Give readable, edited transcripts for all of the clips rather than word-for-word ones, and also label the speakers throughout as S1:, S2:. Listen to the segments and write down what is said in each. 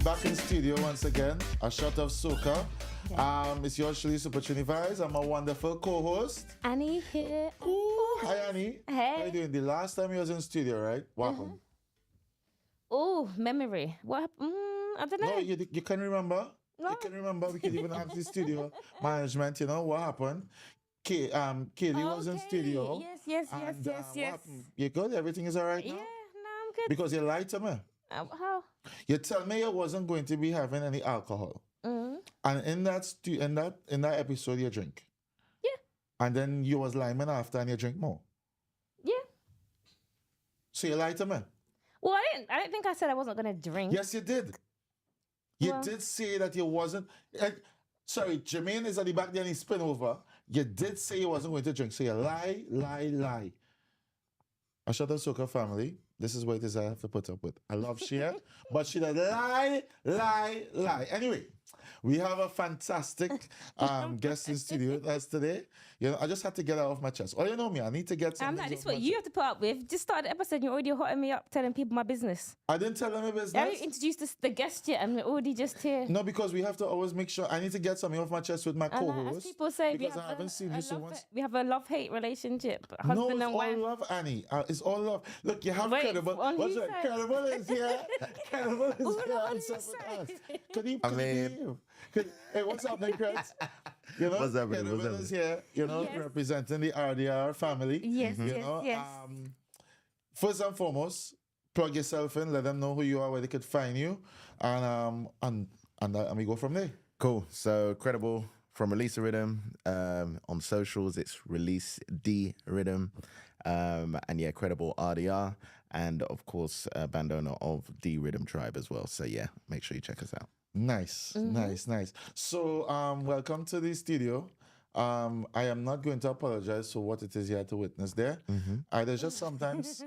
S1: back in studio once again. A shot of Soca. Yeah. It's yours, Shirley Super Vibes. I'm a wonderful co-host.
S2: Annie here.
S1: Ooh, hi, Annie.
S2: Hey.
S1: How you doing? The last time you was in studio, right? What happened?
S2: Oh, memory. What happened? I don't know.
S1: No, you can remember.
S2: No.
S1: You can remember. We could even ask the studio management. You know what happened? Katie was in studio.
S2: Yes.
S1: What happened? You good? Everything is all right now?
S2: Yeah, no, I'm good.
S1: Because you lied to me.
S2: How?
S1: You tell me you wasn't going to be having any alcohol.
S2: Mm-hmm.
S1: And in that episode, you drink.
S2: Yeah.
S1: And then you was liming after and you drink more.
S2: Yeah.
S1: So you lied to me.
S2: Well, I didn't think I said I wasn't gonna drink.
S1: Yes, you did. You did say that you wasn't. Sorry, Jermaine is at the back there and he spin over. You did say you wasn't going to drink. So you lie. I shut the Soca family. This is what it is I have to put up with. I love Cher, but she does lie. Anyway, we have a fantastic guest in studio with us today. You know, I just had to get that off my chest. Oh, you know me, I need to get something.
S2: I'm like, this is what you have to put up with. Just started the episode, you're already hotting me up, telling people my business.
S1: I didn't tell them my business.
S2: I haven't introduced the guest yet, and we're already just here.
S1: No, because we have to always make sure. I need to get something off my chest with my co-host.
S2: As people say,
S1: because I haven't seen you so once.
S2: We have a love-hate relationship.
S1: No,
S2: Husband
S1: it's
S2: and
S1: all
S2: wife.
S1: love, Annie. It's all love. Look, you have
S2: Wait,
S1: Credable.
S2: on
S1: What's
S2: whose
S1: right?
S2: side?
S1: Credable is here. Credable is
S2: Who
S1: here.
S2: on
S1: And
S2: whose
S1: so with
S2: side?
S1: us. Could he behave? Hey, what's happening, Chris? You know,
S3: What's happening?
S1: Credable is here. You know,
S2: Yes.
S1: representing the RDR family.
S2: Yes,
S1: You know,
S2: yes.
S1: first and foremost, plug yourself in. Let them know who you are, where they could find you, and we go from there.
S3: Cool. So Credable from Release Riddim. On socials, it's Release D Riddim. And yeah, Credable RDR. And of course, band owner of D Riddim Tribe as well. So yeah, make sure you check us out.
S1: Nice. So, welcome to the studio. I am not going to apologize for what it is you had to witness there. I just sometimes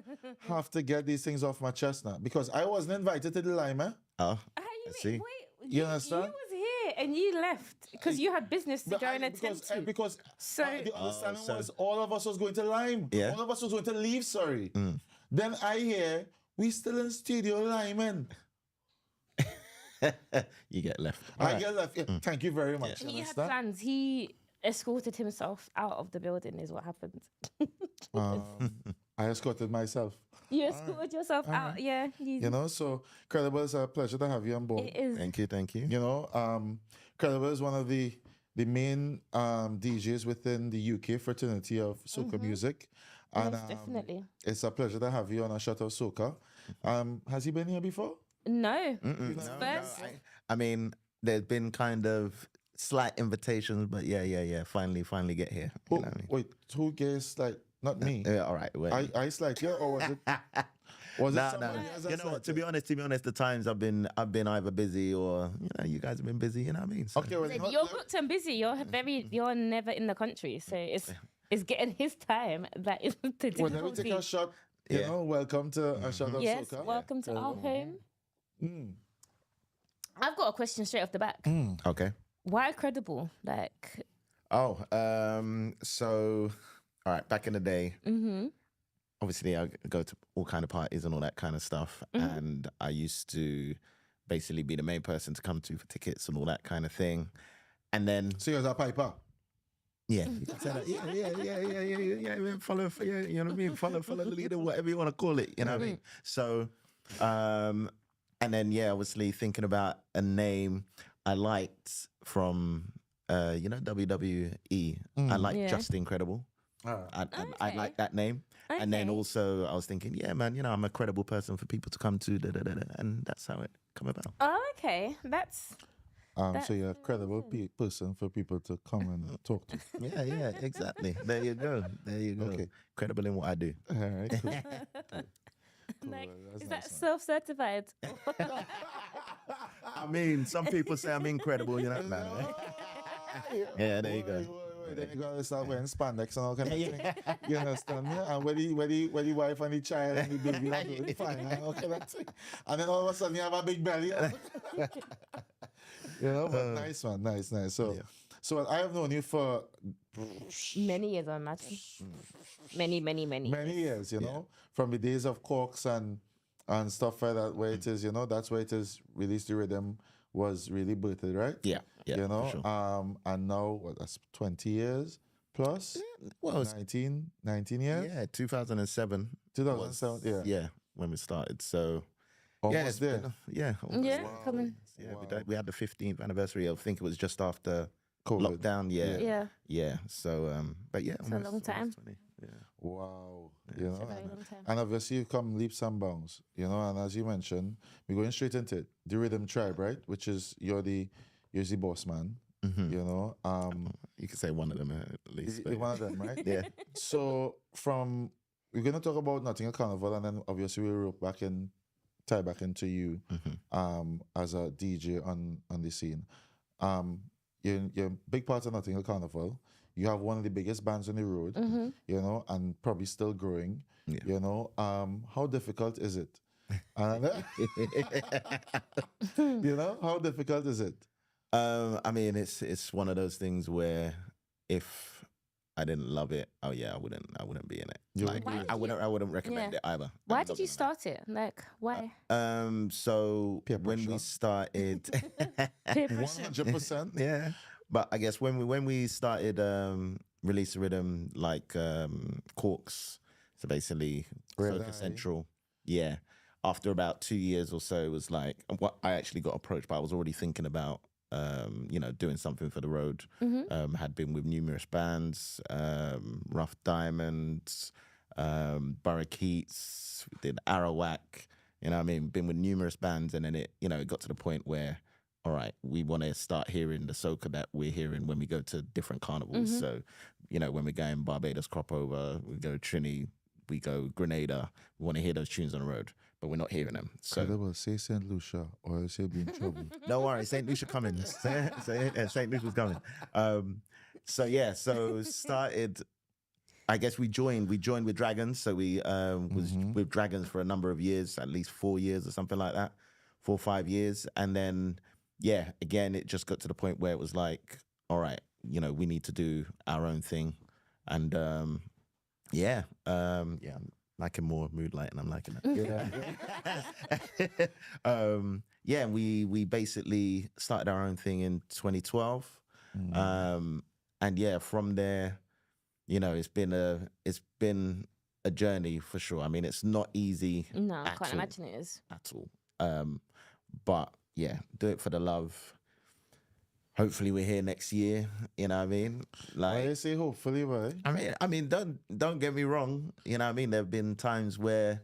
S1: have to get these things off my chest now because I wasn't invited to the Lima.
S3: Oh,
S2: How you
S3: I see.
S2: Wait,
S1: You understand?
S2: You was here and you left because you had business to go and attend to.
S1: Because
S2: So-
S1: the understanding was all of us was going to Lime.
S3: Yeah.
S1: All of us was going to leave, sorry. Then I hear we still in studio liming.
S3: You get left.
S1: I get left. Yeah, thank you very much.
S2: He
S1: You
S2: had
S1: understand?
S2: plans. He escorted himself out of the building is what happened.
S1: I escorted myself.
S2: You escorted yourself out, yeah.
S1: You know, so Credable, is a pleasure to have you on board.
S2: It is.
S3: Thank you.
S1: You know, Credable is one of the main DJs within the UK fraternity of soca music. And
S2: Most definitely.
S1: it's a pleasure to have you on a shot of soca. Has he been here before?
S2: No.
S3: No, I mean, there's been kind of slight invitations, but yeah. Finally get here. You know what I mean?
S1: Wait, who gave not me?
S3: Yeah, all right. Wait.
S1: I slight you, or was it? Was it
S3: No.
S1: somebody else that
S3: You know what? To
S1: slight
S3: be honest, the times I've been either busy or you guys have been busy. You know what I mean? So.
S1: Okay, well,
S2: You're booked and busy. You're never in the country. So it's getting his time that is the difficulty.
S1: well, let me take a shot. You know, welcome to a shot of
S2: Yes,
S1: soca.
S2: welcome to our home. I've got a question straight off the back.
S3: Okay.
S2: Why Credable? Like,
S3: So, all right, back in the day, obviously I go to all kind of parties and all that kind of stuff. And I used to basically be the main person to come to for tickets and all that kind of thing. And then,
S1: So you're a piper.
S3: yeah, you can say that. Yeah. Follow, you know what I mean? Follow the leader, whatever you want to call it, you know what I mean? So, and then, yeah, obviously thinking about a name I liked from, WWE. I like Just Incredible. I like that name. And then
S2: Okay.
S3: also I was thinking, yeah, man, I'm a credible person for people to come to, and that's how it come about.
S2: oh, okay. That's
S1: So you're a credible person for people to come and talk to.
S3: Yeah, exactly. There you go.
S1: Okay.
S3: Credible in what I do.
S1: All right. Cool.
S2: like,
S1: That's
S2: is
S1: nice,
S2: that self-certified?
S3: I mean, some people say I'm incredible, you know, man. Yeah, there you go.
S1: Then you gotta start wearing spandex and all kind of thing. You understand me? And where the wife and the child and the baby are doing fine and all kind of thing. And then all of a sudden you have a big belly. You know, but nice one, nice. So I have known you for
S2: Many years, I imagine. Many.
S1: many years, you know, from the days of Corks and and stuff like that, where it is, you know, that's where it is. Release the Rhythm was really birthed, right?
S3: Yeah,
S1: You
S3: for
S1: know,
S3: sure.
S1: and now that's 20 years plus,
S3: Well, it's,
S1: 19 years.
S3: yeah, 2007.
S1: 2007, yeah.
S3: Yeah, when we started. So
S1: Almost
S3: yeah, it's
S1: there.
S3: been, yeah, almost
S2: Yeah,
S3: there.
S2: coming.
S3: Yeah,
S1: Wow.
S3: we had the 15th anniversary. I think it was just after
S1: COVID.
S3: lockdown. Yeah,
S2: Yeah.
S3: yeah. So, but yeah,
S2: It's a long time.
S3: 20. Yeah.
S1: Wow. You
S2: It's a
S1: know,
S2: very long time.
S1: and obviously you come leaps and bounds, you know, and as you mentioned, we're going straight into it. The Rhythm Tribe, right? Which is you're the boss man,
S3: Mhm.
S1: you know.
S3: You could say one of them at least.
S1: You're one of them, right?
S3: Yeah.
S1: So we're gonna talk about Nottingham Carnival, and then obviously we'll rope back in, tie back into you as a DJ on the scene. You're a big part of Nottingham Carnival. You have one of the biggest bands on the road, you know, and probably still growing.
S3: Yeah.
S1: You know, how difficult is it? And, you know, how difficult is it?
S3: I mean, it's one of those things where if I didn't love it, oh yeah, I wouldn't be in it.
S1: You
S3: Like,
S1: wouldn't
S2: be in it?
S3: I wouldn't recommend
S2: Yeah.
S3: it either.
S2: Why
S3: I'm
S2: did
S3: not
S2: you
S3: gonna
S2: start it? Like, why?
S3: lie. So
S1: Peer
S3: when we
S1: pressure.
S3: started,
S2: Peer pressure.
S1: 100%.
S3: yeah. But I guess when we started Release the Rhythm, like Corks, so basically
S1: Red
S3: Soca
S1: Eye.
S3: Central, yeah. After about 2 years or so, it was like what I actually got approached, but I was already thinking about you know, doing something for the road. Had been with numerous bands, Rough Diamonds, Burrakeets, did Arawak, you know what I mean? Been with numerous bands, and then it got to the point where, all right, we want to start hearing the soca that we're hearing when we go to different carnivals. So, you know, when we're going Barbados Crop Over, we go Trini, we go Grenada, we want to hear those tunes on the road, but we're not hearing them. So
S1: Credable, say St. Lucia, or else you'll be in trouble.
S3: don't worry, St. Lucia coming. St. Lucia's coming. So yeah, so started. I guess we joined with Dragons. So we was with Dragons for a number of years, at least 4 years or something like that, 4 or 5 years, and then yeah, again it just got to the point where it was like, all right, you know, we need to do our own thing, and yeah, I'm liking more mood lighting. I'm liking it. Yeah, we basically started our own thing in 2012, and yeah, from there, you know, it's been a journey for sure. I mean, it's not easy.
S2: No, I
S3: at
S2: can't
S3: all,
S2: imagine it is.
S3: at all. But yeah, do it for the love. Hopefully we're here next year. You know what I mean?
S1: Why
S3: Like,
S1: you say hopefully, boy?
S3: I mean, don't get me wrong. You know what I mean? There've been times where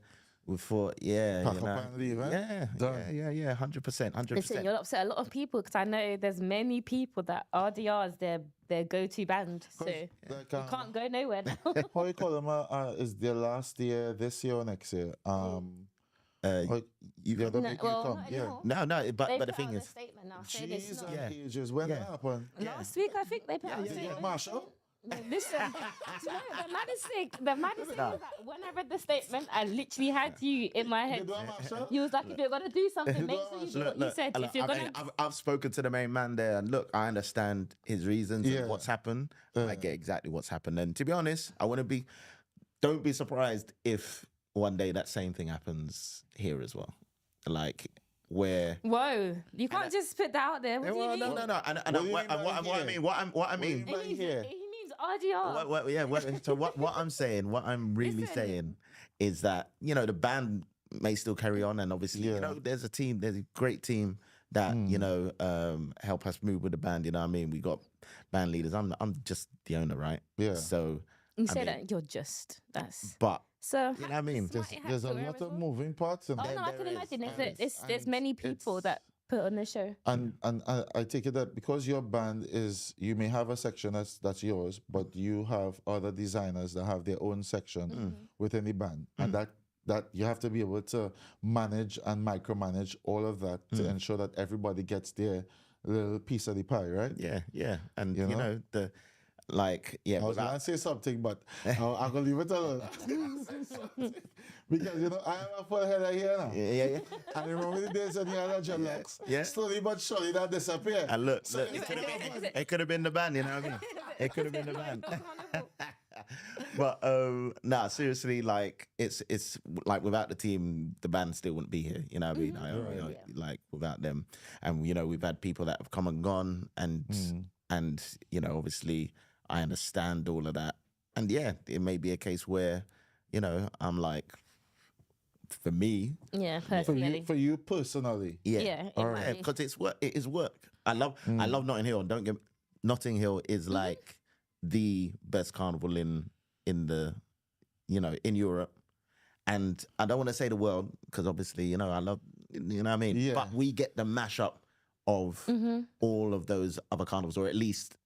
S3: we thought, yeah,
S1: Pack
S3: you
S1: up
S3: know,
S1: and leave, eh?
S3: yeah,
S1: Done.
S3: yeah, 100%.
S2: Listen, you'll upset a lot of people because I know there's many people that RDR's their go-to band. So
S1: Like,
S2: you can't go nowhere now.
S1: how you call them? Is their last year, this year or next year? Like,
S3: You
S1: the other
S2: No,
S1: big
S2: well,
S1: come,
S2: not
S1: yeah.
S2: anymore.
S3: no, but
S2: They
S3: the
S2: put
S3: thing
S2: out their
S3: is,
S2: statement now. saying it's
S1: Jesus
S2: not.
S3: Yeah.
S1: ages, when that happened?
S2: Last week, I think they put out a
S1: Yeah,
S2: statement.
S1: Marshall.
S2: Listen, do you know, the maddest thing is that when I read the statement, I literally had you in my
S1: You
S2: head.
S1: do it, Marshall?
S2: You was like, if you're gonna do something, make sure you do what you said. If you're
S3: I
S2: gonna,
S3: mean, I've spoken to the main man there, and look, I understand his reasons
S1: Yeah.
S3: and what's happened. I get exactly what's happened, and to be honest, don't be surprised if one day that same thing happens here as well, like where.
S2: whoa, you can't just put that out there. What do you mean?
S3: No.
S1: What do you mean by here?
S3: What I mean.
S1: Right here.
S2: He means RDR.
S3: So what I'm saying, what I'm really
S2: Listen.
S3: saying is that, you know, the band may still carry on, and obviously, you know, there's a great team that, you know, help us move with the band, you know what I mean? We got band leaders. I'm just the owner, right?
S1: Yeah.
S3: So,
S2: You say that you're just that's
S3: but
S2: so.
S3: you know what I mean?
S1: There's a lot of moving parts in
S2: Oh
S1: that.
S2: no, I
S3: there
S2: can
S3: is,
S2: imagine.
S3: there
S2: There's many people that put on the show.
S1: And I take it that because your band is, you may have a section that's yours, but you have other designers that have their own section within the band, and that you have to be able to manage and micromanage all of that to ensure that everybody gets their little piece of the pie, right?
S3: yeah. And,
S1: You
S3: you
S1: know?
S3: know, I
S1: was going to say something, but I'm going to leave it alone. Because, you know, I am a full header here now.
S3: Yeah.
S1: And remember the days when you had a dreadlocks?
S3: Yeah.
S1: Slowly but surely that disappeared.
S3: And look,
S1: So
S3: it could have been the band, you know what I mean? It could have been the band. But nah, seriously, like it's like without the team, the band still wouldn't be here. You know what I mean? Like without them, and we've had people that have come and gone, and obviously I understand all of that, and yeah, it may be a case where I'm like, for me,
S2: Yeah, personally.
S1: For you personally.
S2: Yeah, it might be.
S3: because it's work. It is work. I love Notting Hill. Notting Hill is like the best carnival in the in Europe, and I don't want to say the world because obviously I love what I mean.
S1: Yeah.
S3: But we get the mashup of all of those other carnivals, or at least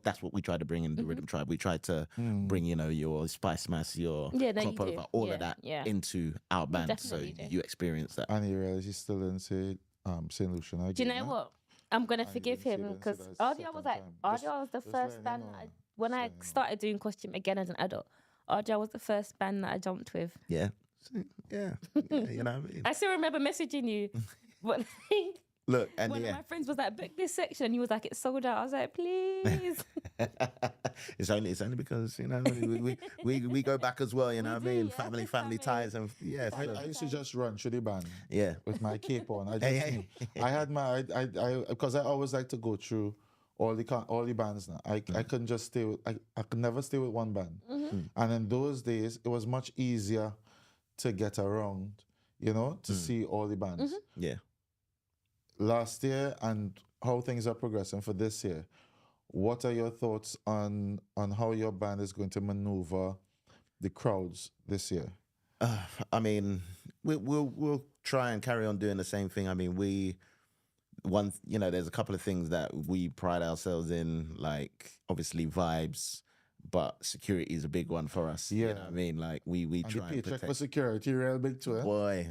S3: that's what we try to bring in the Riddim Tribe. We try to bring your Spice Mass, your Crop Over, all of that into our band, so you experience that.
S1: And you realize he's still in St. Lucian again.
S2: Do you know what? I'm gonna forgive him because RDR was the first band when I started doing costume again as an adult. RDR was the first band that I jumped with.
S3: Yeah. Yeah. What I mean?
S2: I still remember messaging you. But
S3: look, and
S2: one of my friends was like, book this section. And he was like, it's sold out. I was like, please.
S3: It's only because we go back as well. You know what I mean? Family ties, and
S1: I used to just run through the band.
S3: Yeah.
S1: With my cape on. I had my because I always like to go through all the bands now. I couldn't just stay with I could never stay with one band. And in those days it was much easier to get around, to see all the bands.
S3: Yeah.
S1: Last year and how things are progressing for this year, what are your thoughts on how your band is going to maneuver the crowds this year?
S3: I mean, we'll try and carry on doing the same thing. I mean, there's a couple of things that we pride ourselves in, like obviously vibes, but security is a big one for us.
S1: Yeah.
S3: You know what I mean? Like we try and
S1: paycheck
S3: protect.
S1: for security real big too.
S3: Boy.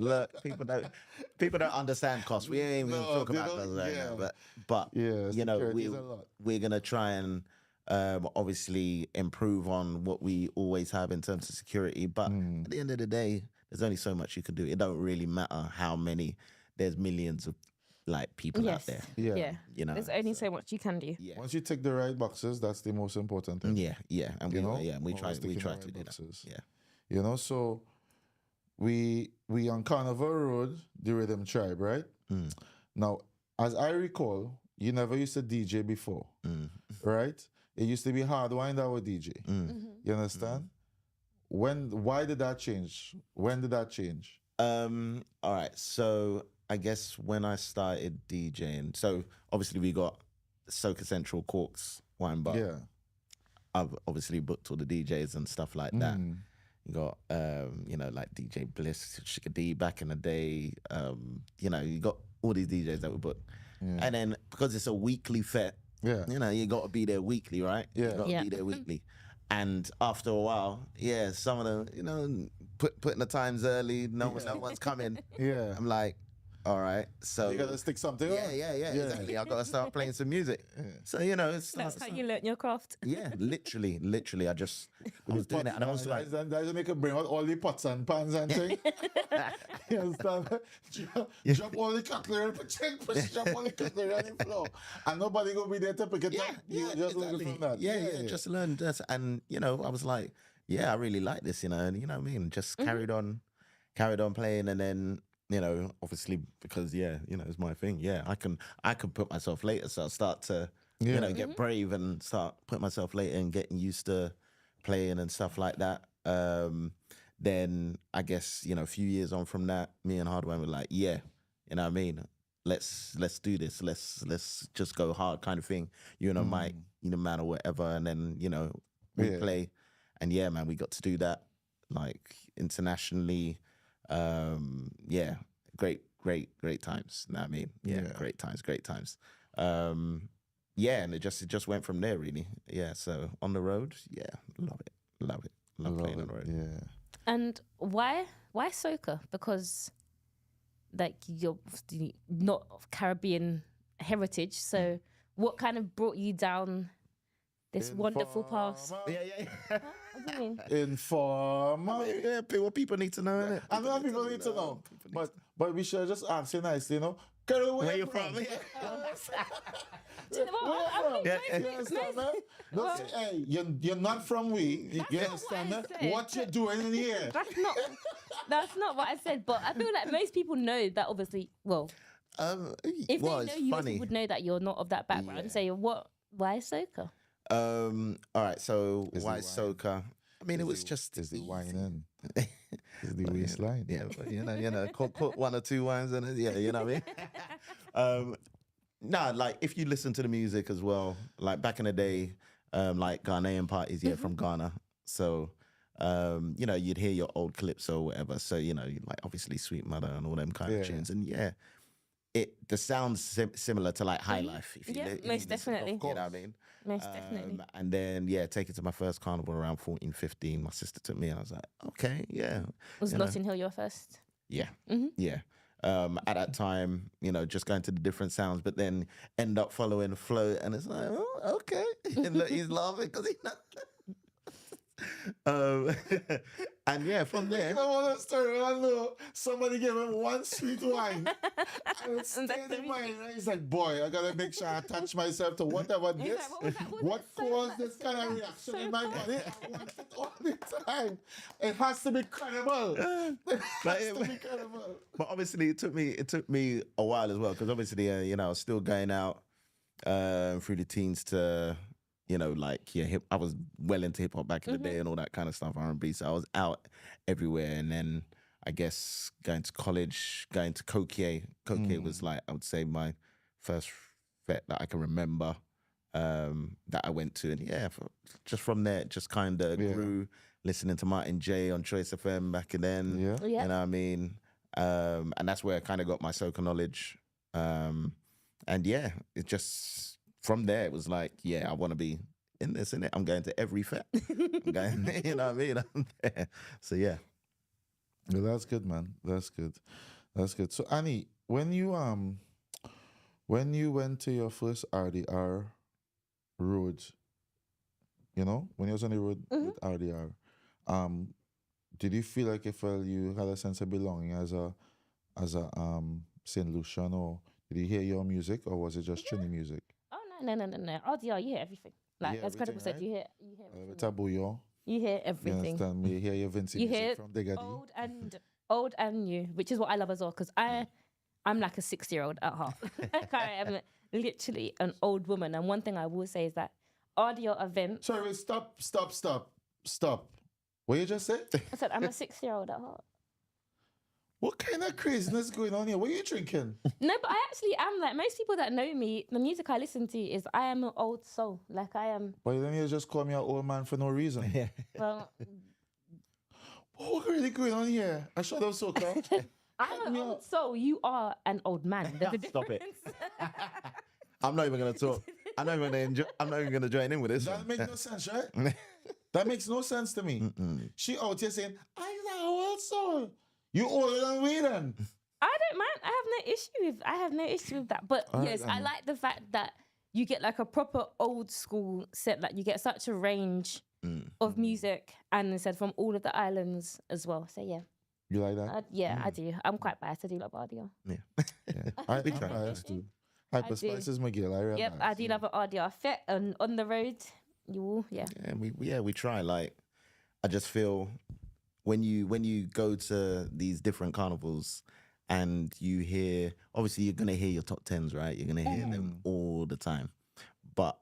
S3: Look, people don't understand costs. We ain't even talk about costs right now, but we're gonna try and obviously improve on what we always have in terms of security. But at the end of the day, there's only so much you can do. It don't really matter how many. There's millions of people out there.
S2: Yeah. There's only so much you can do.
S3: Yeah.
S1: Once you tick the right boxes, that's the most important thing.
S3: Yeah, and we try to do that. Yeah.
S1: So we on Carnival Road, the Riddim Tribe, right? Now, as I recall, you never used to DJ before, right? It used to be Hardwind that would DJ. You understand? Why did that change? When did that change?
S3: All right, so I guess when I started DJing, so obviously we got Soca Central, Corks, Wine Bar.
S1: Yeah.
S3: I've obviously booked all the DJs and stuff like that. You got, like DJ Bliss, Shika D back in the day. You got all these DJs that we book. Yeah. And then because it's a weekly fet, you got to be there weekly, right?
S1: Yeah.
S3: You got to be there weekly. And after a while, some of them, putting the times early, no one's coming.
S1: Yeah.
S3: I'm like, all right, so
S1: you gotta stick something.
S3: Yeah, exactly. I gotta start playing some music. So it's
S2: that's how you learn your craft.
S3: Yeah, literally. I was doing it, and I was like,
S1: that make it bring out all the pots and pans and things. You understand? Drop all the cutlery, drop all the cutlery on the floor, and nobody gonna be there to pick it up. You just learn from that.
S3: Yeah, just learn that, and I was like, I really like this, and you know what I mean. Just carried on playing, and then. Obviously because it's my thing. Yeah, I can put myself later, so I'll start to get brave and start putting myself later and getting used to playing and stuff like that. Then I guess a few years on from that, me and Hardware were like, you know what I mean. Let's do this. Let's just go hard, kind of thing. Mike, man or whatever, and then we play, and man, we got to do that like internationally. Great times. Know what I mean? Great times. And it just went from there really. Yeah, so on the road, love playing on the road.
S1: Yeah.
S2: And why Soca? Because you're not of Caribbean heritage, so what kind of brought you down this wonderful path?
S3: Yeah.
S2: do you mean?
S1: Inform.
S3: Yeah, what people need to know, innit?
S1: I know people need to know. But we should just answer nicely, you know. Girl, where you from?
S2: Do you know what? I think
S1: You understand, man? Don't say, hey, you're not from we. You understand, man? What you doing in here?
S2: That's not what I said. But I feel like most people know that. Obviously, well, if
S3: well,
S2: they know
S3: it's
S2: you,
S3: funny.
S2: people would know that you're not of that background.
S3: Yeah.
S2: Say what? Why Soca?
S3: All right, so
S1: Is
S3: why
S1: it
S3: Soca? I mean, it was just
S1: Is the
S3: easy.
S1: wine in? Is the waistline?
S3: Yeah, but, you know, caught one or two wines in it. Yeah, you know what I mean. Nah, like if you listen to the music as well, like back in the day, like Ghanaian parties, from Ghana. So, you know, you'd hear your old clips or whatever. So, you know, like obviously Sweet Mother and all them kind of tunes, and the sound's similar to like High Life. If you if you
S2: most
S3: listen,
S2: definitely.
S3: you know what I mean.
S2: Most definitely.
S3: And then take it to my first carnival around 14, 15. My sister took me, and I was like, okay, yeah.
S2: Was Notting Hill your first?
S3: Yeah,
S2: Mm-hmm.
S3: yeah. At that time, you know, just going to the different sounds, but then end up following flow, and it's like, oh, okay. And look, he's laughing because he's not. And yeah, from there.
S1: I want to story. I know somebody gave him one sweet wine. And it stayed in mind. And he's like, boy, I gotta make sure I attach myself to whatever this. What caused this kind of reaction in my body? I want it all the time. It has to be credible. It has to be credible.
S3: But obviously, it took me a while as well, because obviously, you know, I was still going out through the teens to. You know, like I was well into hip hop back in the day and all that kind of stuff, R&B. So I was out everywhere, and then I guess going to college, going to Coquier. Coquier was like, I would say, my first vet that I can remember that I went to, and just from there, it just kind of grew. Listening to Martin J on Choice FM back then, you know what I mean, and that's where I kind of got my soca knowledge, and it just. From there, it was like, I want to be in this, innit? I'm going to every fete. I'm going, you know what I mean? I'm there. So, yeah.
S1: Well, that's good, man. That's good. That's good. So, Annie, when you went to your first RDR road, you know, when you was on the road with RDR, did you feel like you had a sense of belonging as a St. Lucian, or did you hear your music, or was it just Trini music?
S2: No. RDR, you hear everything. Like as Credable said, you hear
S1: everything.
S2: You hear everything.
S1: You understand me? You hear your Vinci music from Digadi.
S2: Old and new, which is what I love as well, because I'm like a 6-year-old at heart. Like I am literally an old woman. And one thing I will say is that RDR events.
S1: Sorry, stop. What you just said?
S2: I said I'm a 6-year-old at heart.
S1: What kind of craziness going on here? What are you drinking?
S2: No, but I actually am. Like most people that know me, the music I listen to is I am an old soul. Like I am.
S1: But then you just call me an old man for no reason.
S3: Yeah.
S2: Well,
S1: what really going on here? I shut up, Soca.
S2: I'm an old soul. You are an old man. There's a
S3: Stop
S2: difference.
S3: it. I'm not even going to talk. I'm not even going to join in with this.
S1: That makes no sense, right? That makes no sense to me. She out here saying, I'm an old soul. You older than we then.
S2: I don't mind. I have no issue with that. But yes, I like the fact that you get like a proper old school set. Like you get such a range of music, and it said from all of the islands as well. So yeah.
S1: You like that?
S2: I do. I'm quite biased. I do love RDR.
S3: Yeah.
S1: I do. Hyper Spice is my girl. I realize.
S2: Yep, I do love an RDR fit, and on the road, you will.
S3: Yeah, we try. Like, I just feel. When you go to these different carnivals and you hear, obviously you're going to hear your top 10s, right? You're going to hear them all the time. But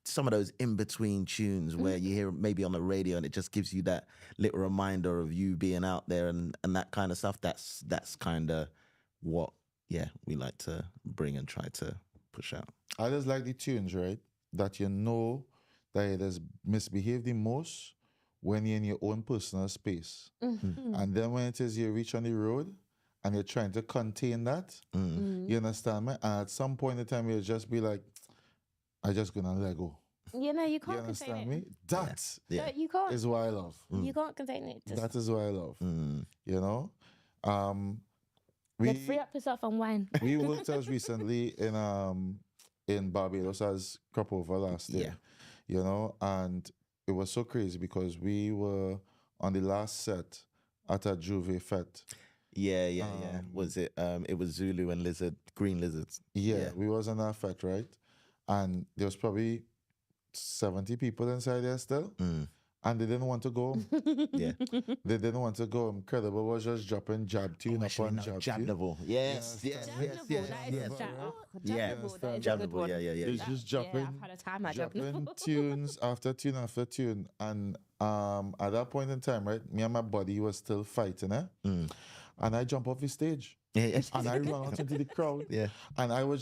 S3: some of those in-between tunes where you hear maybe on the radio and it just gives you that little reminder of you being out there and that kind of stuff, that's kind of what, we like to bring and try to push out.
S1: I just like the tunes, right? That you know that it has misbehaved the most when you're in your own personal space. And then when it is you reach on the road and you're trying to contain that, you understand me? And at some point in time, you'll just be like, I'm just going to let go.
S2: You know, you can't
S1: You understand
S2: contain
S1: me?
S2: it.
S1: That
S2: No, you can't.
S1: is what I love.
S2: You can't contain it. Just
S1: That is what I love. You know?
S2: free up yourself and wine.
S1: We worked as recently in Barbados as crop over last year. You know, and it was so crazy because we were on the last set at a Juve fete.
S3: Yeah. Was it? It was Zulu and Green Lizards.
S1: Yeah, we was on that fete, right? And there was probably 70 people inside there still. And they didn't want to go.
S3: Yeah.
S1: They didn't want to go. Credable was just dropping jab tune upon jab tune.
S3: Jabnable. Yes. Jabnable. Yeah.
S1: It's just jumping,
S2: Yeah, I've had a time at
S1: jumping
S2: Jabnable.
S1: tunes after tune after tune. And at that point in time, right, me and my buddy was still fighting, and I jump off the stage.
S3: Yeah.
S1: And I ran out into the crowd.
S3: Yeah.
S1: And we were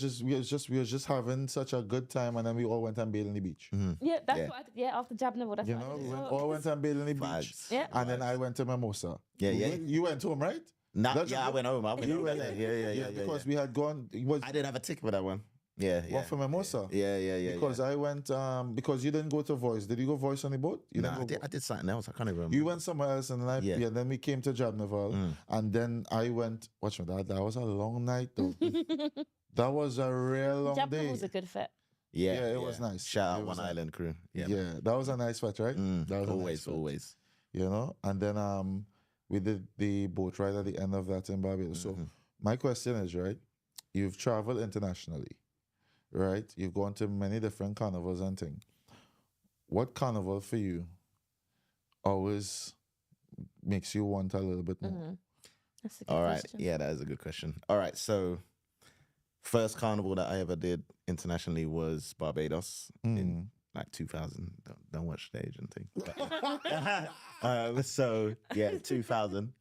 S1: just having such a good time, and then we all went and bailed in the beach.
S2: Yeah, that's what I did. Yeah, after Jabnable, that's
S1: You
S2: what
S1: know,
S2: I
S1: we
S2: did.
S1: all went and bailed in the beach.
S3: Vibes.
S2: Yeah.
S1: And then I went to Mimosa.
S3: Yeah.
S1: You went home, right?
S3: I went home. Yeah.
S1: Because we had gone. It was
S3: I didn't have a ticket for that one. Yeah.
S1: one for Mimosa.
S3: Yeah.
S1: Because I went. Because you didn't go to Voice. Did you go Voice on the boat? You didn't go
S3: I did something else. I can't even remember.
S1: You went somewhere else, and then we came to Jabnaval, and then I went. Watch me, that was a long night though. That was a real long
S2: Jabnable
S1: day.
S2: was a good fit.
S3: Yeah,
S1: it was nice.
S3: Shout
S1: It
S3: out
S1: was
S3: One
S1: nice.
S3: Island crew. Yeah,
S1: Yeah, that was a nice fete, right? That was a nice fete,
S3: always.
S1: You know, and then we did the boat ride at the end of that in Barbados. So my question is, right? You've traveled internationally, right? You've gone to many different carnivals and things. What carnival for you always makes you want a little bit more?
S2: That's a good
S3: All right,
S2: question.
S3: yeah, that is a good question. All right, so first carnival that I ever did internationally was Barbados in like 2000. Don't watch the Asian thing. So yeah, 2000.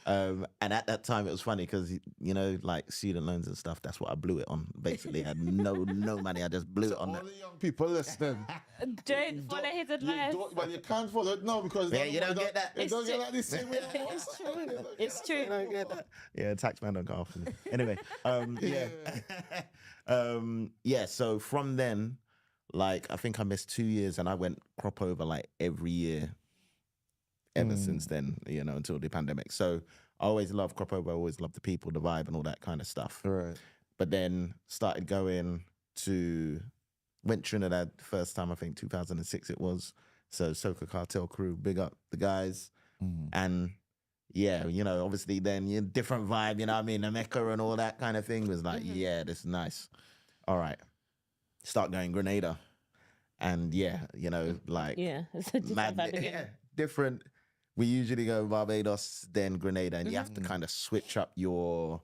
S3: And at that time, it was funny because, you know, like student loans and stuff, that's what I blew it on. Basically, I had no money. I just blew it on
S1: All
S3: that.
S1: the young people listening.
S2: Don't follow his advice.
S1: But you can't follow it now because
S3: Yeah, you don't get that.
S1: You don't get that the same way.
S2: It's true. It's true.
S3: I don't get that. Yeah, taxman don't go after me. Anyway, yeah. So from then, like, I think I missed 2 years and I went crop over like every year ever since then, you know, until the pandemic. So I always loved crop over. I always loved the people, the vibe and all that kind of stuff.
S1: Right.
S3: But then started went Trinidad first time, I think 2006 it was. So Soca Cartel crew, big up the guys. And yeah, you know, obviously then different vibe, you know what I mean? The Mecca and all that kind of thing was like, yeah, this is nice. All right. Start going Grenada. And yeah, you know, like
S2: Yeah, it's a different
S3: mad,
S2: vibe again.
S3: yeah, different. We usually go Barbados, then Grenada, and you have to kind of switch up your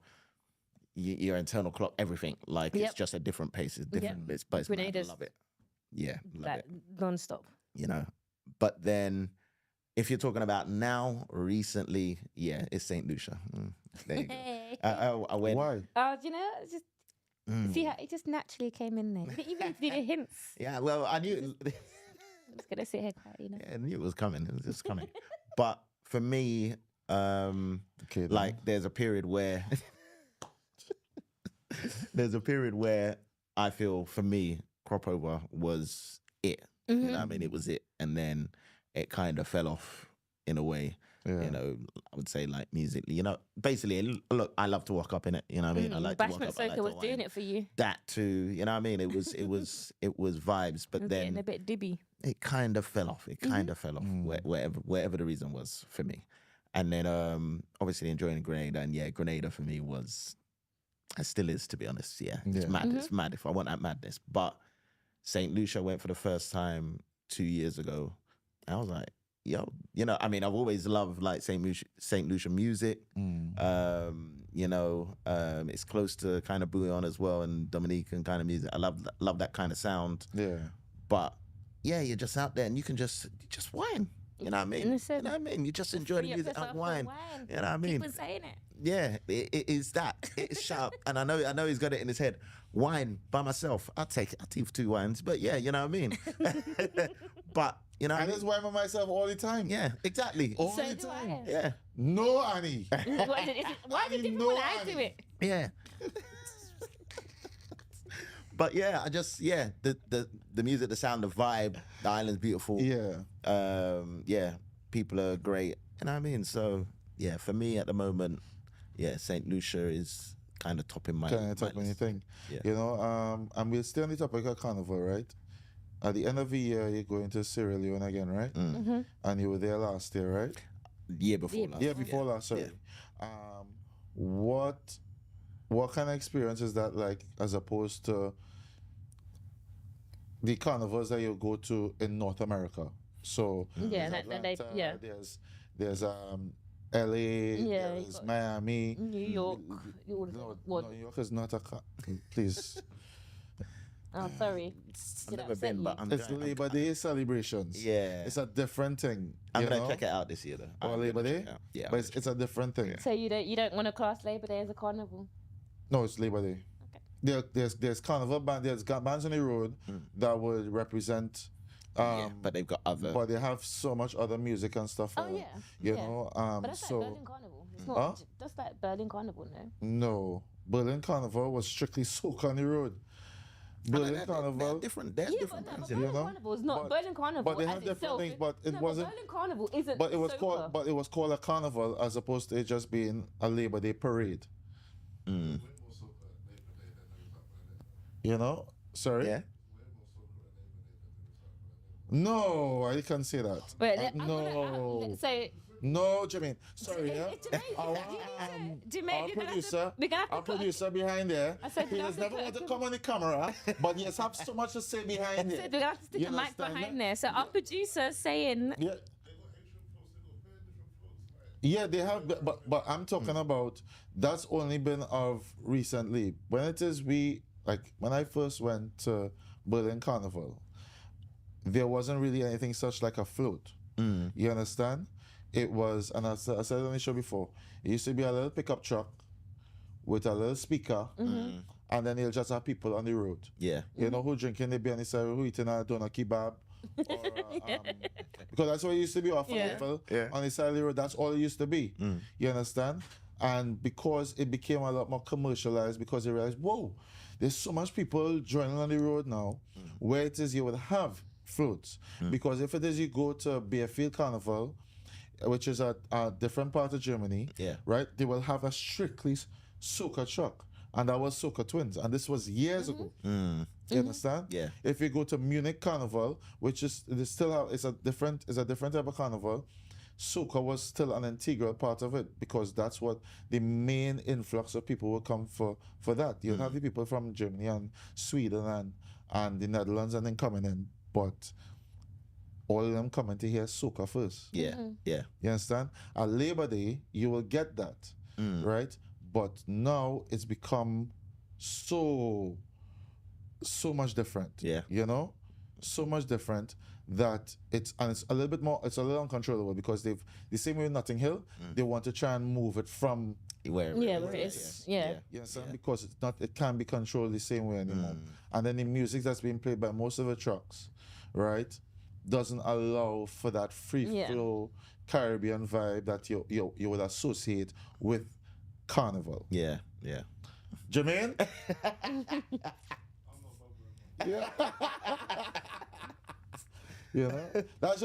S3: internal clock, everything. Like it's just a different pace, it's different. It's mad. I
S2: Grenada's
S3: love it. Yeah, love
S2: like
S3: it.
S2: non-stop.
S3: You know, but then if you're talking about now, recently, yeah, it's Saint Lucia. There you go.
S2: Hey.
S3: I went.
S1: Why?
S2: Oh, do you know? It's just see how it just naturally came in there. You didn't even need the hints.
S3: Yeah, well, I knew.
S2: I'm just gonna sit here quietly, you know.
S3: I knew it was coming. It was just coming. But for me,
S1: Okay,
S3: like there's a period where I feel for me, crop over was it. You know what I mean? It was it. And then it kind of fell off in a way.
S1: Yeah.
S3: You know, I would say like musically, you know, basically, look, I love to walk up in it. You know what I mean? I like to walk
S2: Bashment
S3: up. I like
S2: Soca
S3: to
S2: was doing
S3: whine.
S2: it for you.
S3: That too, you know what I mean? It was vibes, but
S2: Getting
S3: then
S2: a bit dibby.
S3: it kind of fell off. It kind of fell off, wherever the reason was for me. And then obviously enjoying Grenada, and yeah, Grenada for me was, it still is, to be honest. Yeah, it's mad. It's mad if I want that madness. But Saint Lucia went for the first time 2 years ago. I was like, yo, you know, I mean, I've always loved like Saint Lucia music. You know, it's close to kind of Bouillon as well and Dominican kind of music. I love that kind of sound.
S1: Yeah.
S3: But yeah, you're just out there and you can just whine. You know what I mean?
S2: Listen,
S3: You know what I mean? You just enjoy the
S2: free up
S3: music
S2: yourself
S3: and
S2: and
S3: whine.
S2: whine.
S3: You know what I mean?
S2: People saying it.
S3: Yeah, it is that. It's sharp. And I know he's got it in his head. Wine by myself. I'll take 2 wines. But yeah, you know what I mean? But, you know what
S1: I
S3: I mean?
S1: just whine by myself all the time.
S3: Yeah, exactly.
S1: All
S2: So
S1: the
S2: do
S1: time.
S2: I.
S3: Yeah.
S1: No, Annie.
S2: Why is it different when I do it?
S3: Yeah. But yeah, the music, the sound, the vibe, the island's beautiful.
S1: Yeah.
S3: Yeah, people are great. You know what I mean? So yeah, for me at the moment, yeah, Saint Lucia is kind of topping my
S1: Kind of type
S3: list.
S1: anything.
S3: Yeah.
S1: You know, and we're still on the topic of carnival, right? at the end of the year, you're going to Sierra Leone again, right? And you were there last year, right?
S3: Year before last.
S1: Yeah, before last. Sorry. What kind of experience is that like, as opposed to the carnivals that you go to in North America? So
S2: Yeah,
S1: there's Atlanta,
S2: yeah.
S1: there's LA,
S2: Yeah,
S1: there's Miami,
S2: New York.
S1: No,
S2: What?
S1: New York is not a please.
S2: Oh, sorry.
S3: I've
S2: Did I
S3: never
S2: upset
S3: been,
S2: you?
S3: but I'm
S1: It's
S3: going.
S1: Labor Day celebrations.
S3: Yeah.
S1: It's a different thing.
S3: I'm
S1: you
S3: gonna
S1: know?
S3: check it out this year though.
S1: Or
S3: I'm
S1: Labor
S3: gonna
S1: Day?
S3: check it out. Yeah.
S1: But it's a different thing.
S2: So you don't want to class Labor Day as a carnival?
S1: No, it's Labor Day.
S2: Okay.
S1: There's carnival band, there's bands on the road that would represent.
S3: Yeah, but they've got other.
S1: But they have so much other music and stuff.
S2: Oh, yeah.
S1: You
S2: Yeah.
S1: know.
S2: But that's
S1: So
S2: like Berlin Carnival. It's not. That's like Berlin Carnival, no?
S1: no, Berlin Carnival was strictly soca on the road. Berlin
S3: They're
S1: Carnival.
S3: different. There's
S2: Yeah,
S3: different
S2: but
S3: things.
S2: Berlin
S3: in it.
S2: Carnival is not
S1: but-
S2: Berlin Carnival.
S1: but they have
S2: as
S1: different
S2: itself.
S1: things, but it
S2: No,
S1: wasn't-
S2: Berlin Carnival isn't.
S1: But it was
S2: soca.
S1: called a carnival as opposed to it just being a Labor Day parade. You know? Sorry?
S3: Yeah.
S1: No, I can't say that.
S2: Wait,
S1: No.
S2: so
S1: No, Jermaine. Sorry, yeah. Our,
S2: Jermaine,
S1: our
S2: you're gonna have
S1: producer,
S2: we're gonna have to
S1: our
S2: cut-
S1: producer behind there,
S2: I said
S1: he
S2: we're gonna
S1: has
S2: have to
S1: never
S2: cut
S1: wanted to
S2: him.
S1: come on the camera, but he has have so much to say behind
S2: So
S1: it.
S2: we're gonna have to stick
S1: You
S2: a mic
S1: understand
S2: behind
S1: that?
S2: there. So our producer saying,
S1: Yeah. Yeah, they have, but I'm talking about that's only been of recently. When it is when I first went to Berlin Carnival, there wasn't really anything such like a float. You understand? It was, and I said it on the show before, it used to be a little pickup truck with a little speaker, and then you'll just have people on the road.
S3: Yeah.
S1: You know who drinking the beer on the side, who eating a donut kebab. Because that's what it used to be off
S2: Yeah.
S1: on the side of the road. That's all it used to be. You understand? And because it became a lot more commercialized, because they realized, whoa, there's so much people joining on the road now, where it is you would have floats. Because if it is you go to Beerfield Carnival, which is a different part of Germany,
S3: Yeah.
S1: right? They will have a strictly soca truck. And that was Soca Twins. And this was years ago. You understand?
S3: Yeah.
S1: If you go to Munich Carnival, which is it's a different type of carnival, soca was still an integral part of it because that's what the main influx of people would come for that. You'll have the people from Germany and Sweden and the Netherlands and then coming in, but all of them coming to hear soca first.
S3: Yeah. Yeah.
S1: You understand? At Labor Day, you will get that, right? But now it's become so much different.
S3: Yeah.
S1: You know? So much different that it's a little uncontrollable because the same way with Notting Hill, they want to try and move it from
S3: Where
S2: yeah, where it's, yeah.
S1: you understand? Because it can't be controlled the same way anymore. And then the music that's being played by most of the trucks, right, doesn't allow for that free flow Caribbean vibe that you would associate with Carnival.
S3: Yeah. Yeah.
S1: Jermaine? Yeah. You know? That's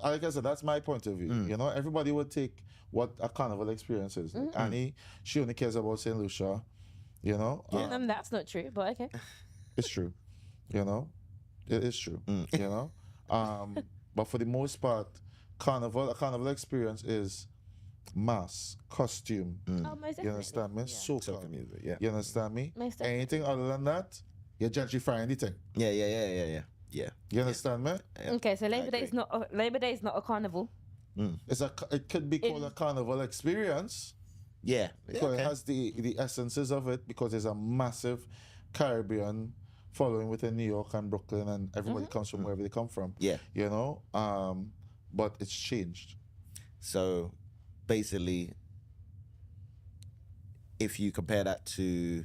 S1: like I said, that's my point of view. You know, everybody would take what a carnival experience is. Like Annie, she only cares about St. Lucia. You know?
S2: That's not true, but okay.
S1: It's true. You know? It is true. You know? But for the most part, a carnival experience is mass, costume.
S2: Oh, most
S1: You
S2: definitely.
S1: understand me?
S2: Yeah.
S1: Soca.
S3: Soca music. Yeah.
S1: You understand me?
S2: Most definitely.
S1: Anything other than that, you're gentrifying the thing.
S3: Yeah. Yeah. Yeah. Yeah. Yeah. Yeah.
S1: You understand me?
S2: Okay, so Labor Day is
S3: agree.
S2: not a carnival.
S1: It could be called a carnival experience
S3: Yeah.
S1: because it has the essences of it because there's a massive Caribbean following within New York and Brooklyn and everybody comes from wherever they come from.
S3: Yeah.
S1: You know? But it's changed.
S3: So basically, if you compare that to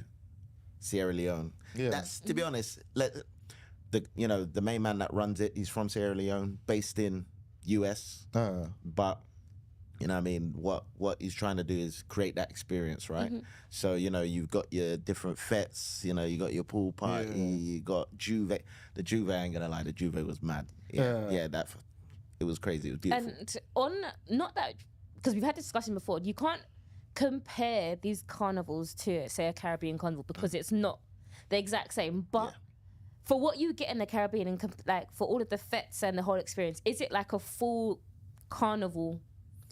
S3: Sierra Leone,
S1: Yeah.
S3: that's, to be honest, the main man that runs it, he's from Sierra Leone, based in US, but you know what I mean, what he's trying to do is create that experience, right? So, you know, you've got your different fetes, you know, you got your pool party, you got Juve. The Juve, I ain't gonna lie, the Juve was mad. Yeah, it was crazy. It was beautiful.
S2: And not that, because we've had this discussion before, you can't compare these carnivals to, say, a Caribbean carnival because it's not the exact same. But for what you get in the Caribbean and like for all of the fetes and the whole experience, is it like a full carnival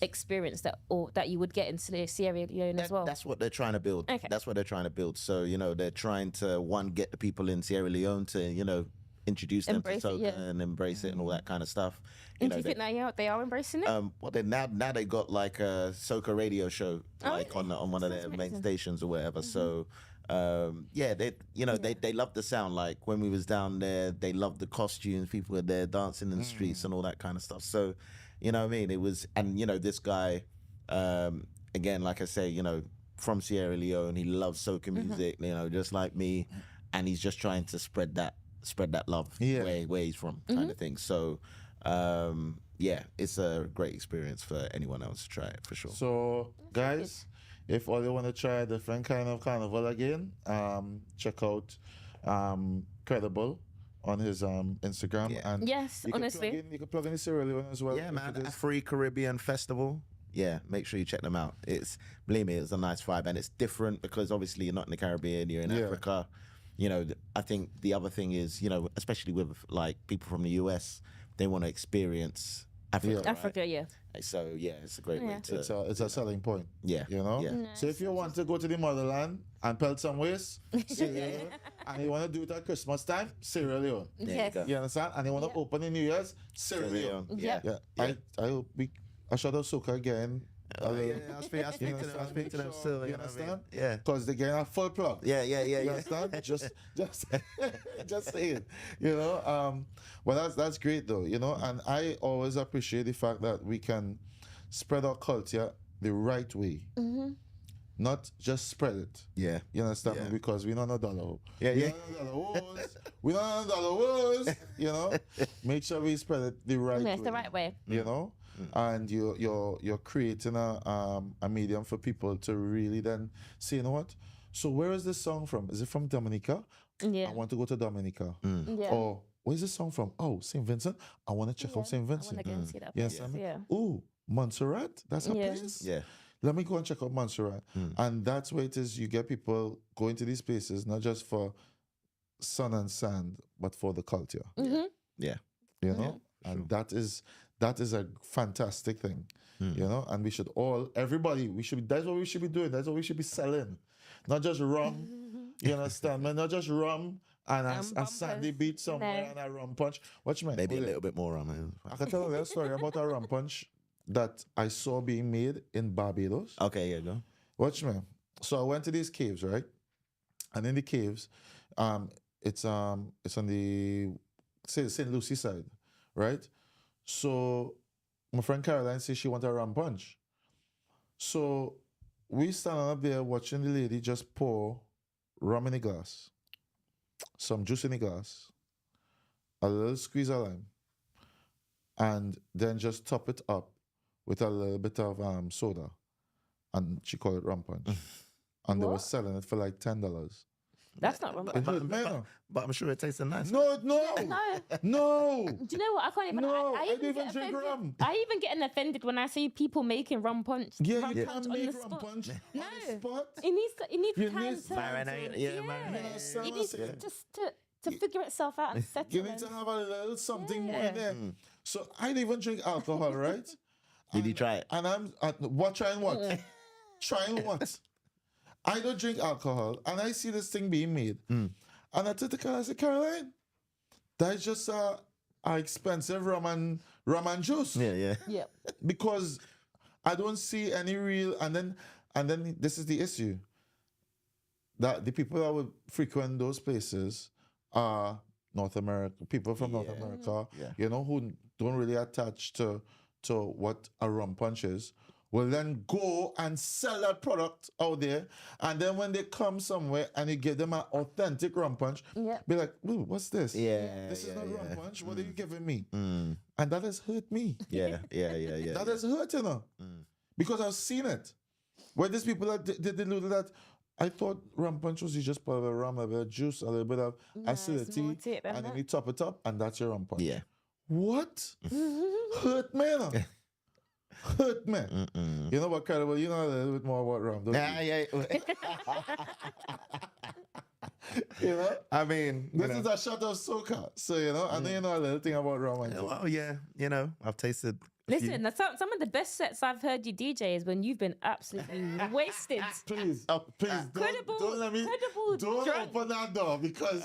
S2: experience that you would get in Sierra Leone as well?
S3: That's what they're trying to build.
S2: Okay.
S3: That's what they're trying to build. So, they're trying to, get the people in Sierra Leone to, introduce them
S2: Embrace
S3: to
S2: it,
S3: Soca
S2: yeah.
S3: and embrace it and all that kind of stuff.
S2: And do you think they are embracing it?
S3: Well, now they got like a Soca radio show, like
S2: really?
S3: on one of
S2: Sounds
S3: their main
S2: amazing.
S3: stations or whatever. So, they love the sound. Like when we was down there, they loved the costumes. People were there dancing in the streets and all that kind of stuff. So, you know what I mean? It was, and this guy, again, like I say, from Sierra Leone, he loves soca music, just like me, and he's just trying to spread that love where he's from, kind of thing. So, it's a great experience for anyone else to try it for sure.
S1: So, guys, if all you want to try a different kind of carnival again, check out Credable on his Instagram.
S3: Yeah.
S1: And
S2: Yes, honestly.
S1: you can plug in the Sierra Leone as well.
S3: Yeah,
S1: if
S3: man,
S1: it is.
S3: Free Caribbean Festival. Yeah, make sure you check them out. Believe me, it's a nice vibe, and it's different because obviously you're not in the Caribbean, you're in Africa. I think the other thing is, especially with like people from the US, they want to experience Africa. Right?
S2: Africa, yeah.
S3: So it's a great way to.
S1: It's a selling point.
S3: Yeah.
S1: You know?
S3: Yeah.
S1: So if you want to go to the motherland and pelt some waste, Sierra Leone, and you want to do it at Christmas time, Sierra Leone.
S2: Yes.
S3: you go.
S1: You understand? And you want to open in New Year's, Sierra Leone.
S2: Yeah.
S1: Yeah. I shout out Soca again.
S3: I'll speak to them still.
S1: You understand?
S3: Yeah.
S1: Because they're getting a full plug.
S3: Yeah.
S1: You understand? just say it. But that's great though, and I always appreciate the fact that we can spread our culture the right way. Not just spread it.
S3: Yeah.
S1: You understand?
S3: Yeah.
S1: Because we don't know dollar.
S3: Yeah, yeah.
S1: We don't know dollar wars. Make sure we spread it the right way.
S2: It's the right way.
S1: And you're creating a medium for people to really then say, you know what? So where is this song from? Is it from Dominica?
S2: Yeah.
S1: I want to go to Dominica.
S2: Yeah.
S1: Or where is this song from? Oh, St. Vincent. I want to check out St.
S2: I
S1: Vincent.
S2: want to go and see that.
S1: Yes,
S2: place. Yeah.
S1: Ooh, Montserrat. That's a
S2: Yeah.
S1: place.
S3: Yeah.
S1: Let me go and check out Montserrat. And that's where it is. You get people going to these places not just for sun and sand, but for the culture.
S3: Yeah.
S1: And that is a fantastic thing. And we should everybody, that's what we should be doing. That's what we should be selling. Not just rum. You understand, man? Not just rum and a sandy beach somewhere and a rum punch. Watch me.
S3: Maybe a little bit more on it.
S1: I can tell you a story about a rum punch that I saw being made in Barbados.
S3: Okay, yeah, go.
S1: Watch me. So I went to these caves, right? And in the caves, it's on the St. Lucie side, right? So my friend Caroline says she wants a rum punch. So we standing up there watching the lady just pour rum in a glass, some juice in a glass, a little squeeze of lime, and then just top it up with a little bit of soda. And she called it rum punch. And they were selling it for like $10.
S2: That's not wrong.
S3: But I'm sure it tastes nice.
S1: No.
S2: No.
S1: No.
S2: Do you know what? I can't even.
S1: No,
S2: I
S1: I don't
S2: even
S1: even
S2: get
S1: drink
S2: offended.
S1: rum.
S2: I even get offended when I see people making rum punch.
S1: Yeah,
S2: rum
S1: you
S2: punch
S1: can't
S2: on the
S1: make rum
S2: spot.
S1: punch on
S2: No.
S1: the spot.
S2: It needs
S1: You
S2: time
S1: need
S2: to
S3: marinate. Yeah, marinate.
S2: It needs just to figure itself out and settle.
S1: You need to have a little something more in there. So I don't even drink alcohol, right?
S3: Did you try it?
S1: And I'm trying what? Trying what? I don't drink alcohol, and I see this thing being made. And I told the Caroline, I said, Caroline, that's just a expensive rum and juice.
S3: Yeah.
S1: Because I don't see any real. And then this is the issue, that the people that would frequent those places are North America, people from North America, who don't really attach to what a rum punch is, will then go and sell that product out there. And then when they come somewhere and you give them an authentic rum punch, be like, ooh, what's this? This is not rum punch. What are you giving me? And that has hurt me.
S3: Yeah.
S1: That has hurt, because I've seen it. Where these people that did that, I thought rum punch was you just put a bit of rum, a bit of juice, a little bit of acidity, and then you top it up, and that's your rum punch.
S3: Yeah.
S1: What? Hurt me, Hurt me. You know what, Credable? You know a little bit more about rum, don't you? You know?
S3: I mean,
S1: This is a shot of soca. So, I know you know a little thing about rum and
S3: well, yeah, I've tasted.
S2: Listen, that's some of the best sets I've heard you DJ is when you've been absolutely wasted.
S1: Please,
S2: Credible,
S1: don't let me,
S2: credible
S1: don't
S2: drunk.
S1: open that door because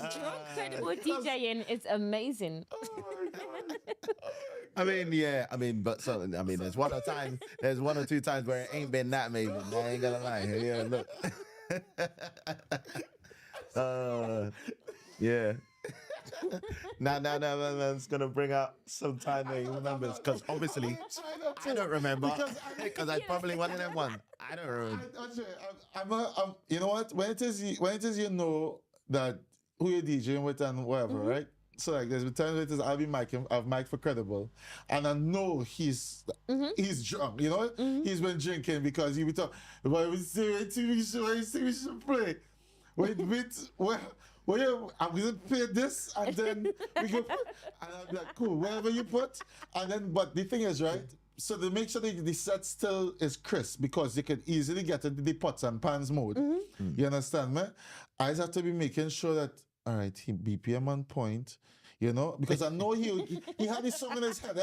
S2: Credible DJing is amazing.
S3: I mean, but there's one or two times where it ain't been that amazing. I ain't gonna lie. Yeah, look. Yeah. Now, it's gonna bring out some time where he remembers, because obviously I don't remember, because I probably one of them ones. I don't remember.
S1: I'm you know what? When it is you know that who you're DJing with and whatever, right? So like there's been times where it is I've mic'd for Credable, and I know he's drunk, He's been drinking because he be talking. But we see TV show, you see me should play. I'm gonna play this, and then we go, and I'll be like, cool, whatever you put, and then. But the thing is, right? So to make sure that the set still is crisp, because you can easily get into the pots and pans mode. You understand me? I just have to be making sure that, all right, he BPM on point, because I know he had this song in his head,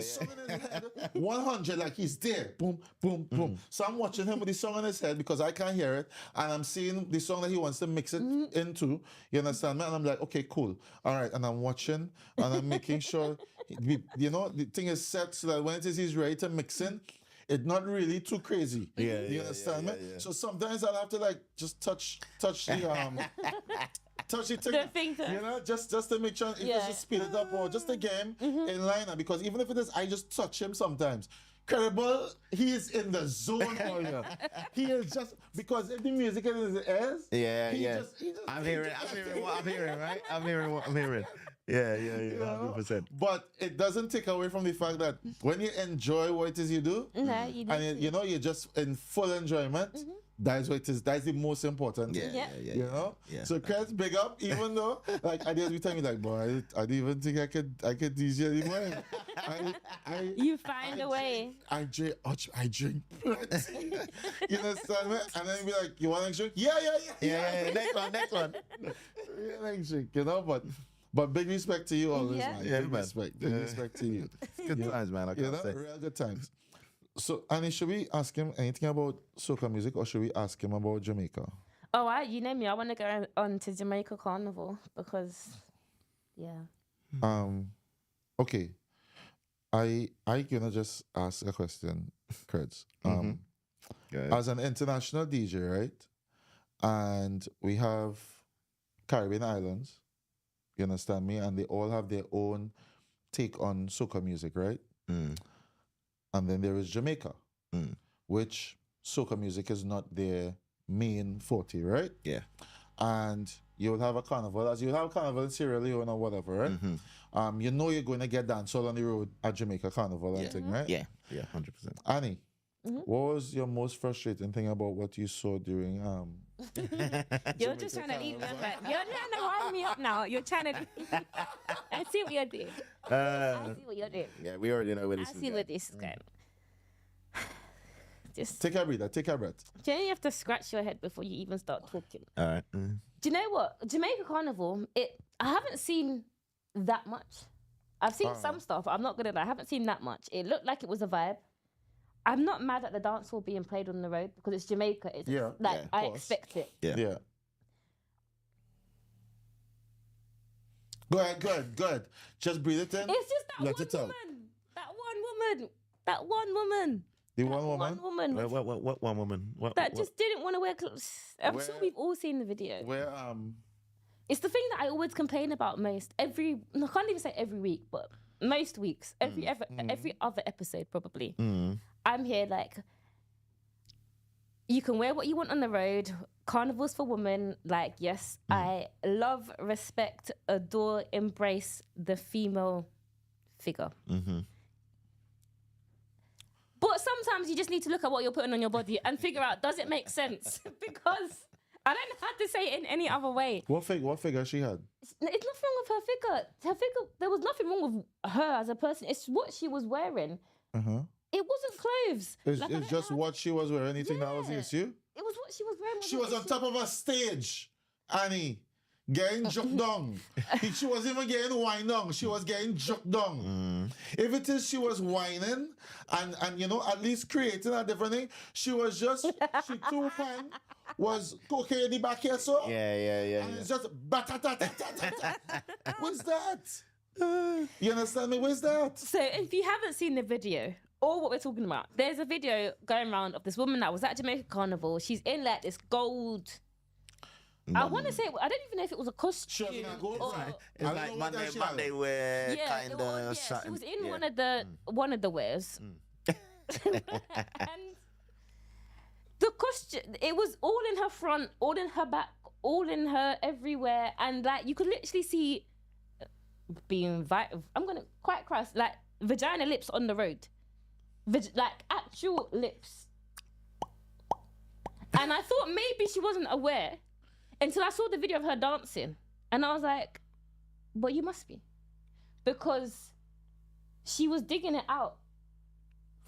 S1: song in his head, 100, like he's there, boom, boom, boom. So I'm watching him with the song in his head because I can't hear it, and I'm seeing the song that he wants to mix it into, you understand me? And I'm like, okay, cool, all right, and I'm watching, and I'm making sure, the thing is set so that when it is he's ready to mix in, it's not really too crazy. You understand me? Yeah. So sometimes I'll have to like just touch the touch the thing, just to make sure it just speed it up, or just a game in line. Because even if it is, I just touch him sometimes. Credible, he is in the zone for you. He is just, because if the music is in his ears,
S3: I'm hearing what I'm hearing, right? I'm hearing what I'm hearing. Yeah, 100%.
S1: But it doesn't take away from the fact that when you enjoy what it is you do, and you're just in full enjoyment, that's what it is. That's the most important thing.
S3: Yeah.
S1: So Chris, big up, even though like I every time you're like, boy, I didn't even think I could DJ anymore.
S2: You find a way.
S1: I drink plenty. You understand me? And then be like, you want to drink? Yeah.
S3: Next one.
S1: Next drink, But big respect to you always, man. Big respect to you.
S3: Good times, man. I can't say.
S1: Real good times. So, Annie, should we ask him anything about soca music, or should we ask him about Jamaica?
S2: Oh, you know me. I want to go on to Jamaica Carnival because,
S1: Okay. I gonna just ask a question, Creds. As an international DJ, right? And we have Caribbean islands. You understand me? And they all have their own take on soca music, right? And then there is Jamaica, which soca music is not their main forte, right?
S3: Yeah.
S1: And you'll have a carnival, as you have a carnival in Sierra Leone or whatever, right? You're going to get dancehall on the road at Jamaica Carnival and thing, right?
S3: Yeah, 100%.
S1: Annie, what was your most frustrating thing about what you saw during
S2: You're just trying to leave me up. You're trying to wind me up now. You're trying to. I see what you're doing. I see what you're doing.
S3: Yeah, we already know where this is.
S2: I see where this is going. Just
S1: take a breather. Take a breath.
S2: Do you have to scratch your head before you even start talking?
S3: All right.
S2: Do you know what? Jamaica Carnival, I haven't seen that much. I've seen some stuff. I'm not gonna lie. I haven't seen that much. It looked like it was a vibe. I'm not mad at the dance hall being played on the road because it's Jamaica. I expect it.
S1: Yeah. Go ahead. Just breathe it in.
S2: It's just that one woman.
S1: The one woman?
S2: One woman.
S3: What one woman?
S2: That just didn't want to wear clothes. I'm sure we've all seen the video. It's the thing that I always complain about most. I can't even say every week, but most weeks, every other episode probably. I'm here like, you can wear what you want on the road. Carnival's for women. Like, yes, I love, respect, adore, embrace the female figure. But sometimes you just need to look at what you're putting on your body and figure out, does it make sense? Because I don't have to say it in any other way.
S1: What figure she had?
S2: It's nothing wrong with her figure. Her figure, there was nothing wrong with her as a person. It's what she was wearing. It wasn't clothes.
S1: It's just what she was wearing. Anything that was against you?
S2: It was what she was wearing.
S1: She was on top of a stage, Annie. getting jucked down. She wasn't even getting wine down. She was getting jucked down. If it is she was whining and you know, at least creating a different thing, she was just, she two hand was okay in the back here, so.
S3: Yeah.
S1: And it's just, what's that? You understand me? What's that?
S2: So if you haven't seen the video or what we're talking about, there's a video going around of this woman that was at Jamaica Carnival. She's in like this gold. I want to say, I don't even know if it was a costume.
S1: She was in a gold
S2: or,
S1: right.
S3: It's like Monday wear kind of
S2: she
S3: something.
S2: was in one of the wears. And the costume, it was all in her front, all in her back, all in her everywhere, and like you could literally see being I'm gonna quite cross, like vagina lips on the road, like actual lips. And I thought maybe she wasn't aware until I saw the video of her dancing, and I was like, "But you must be," because she was digging it out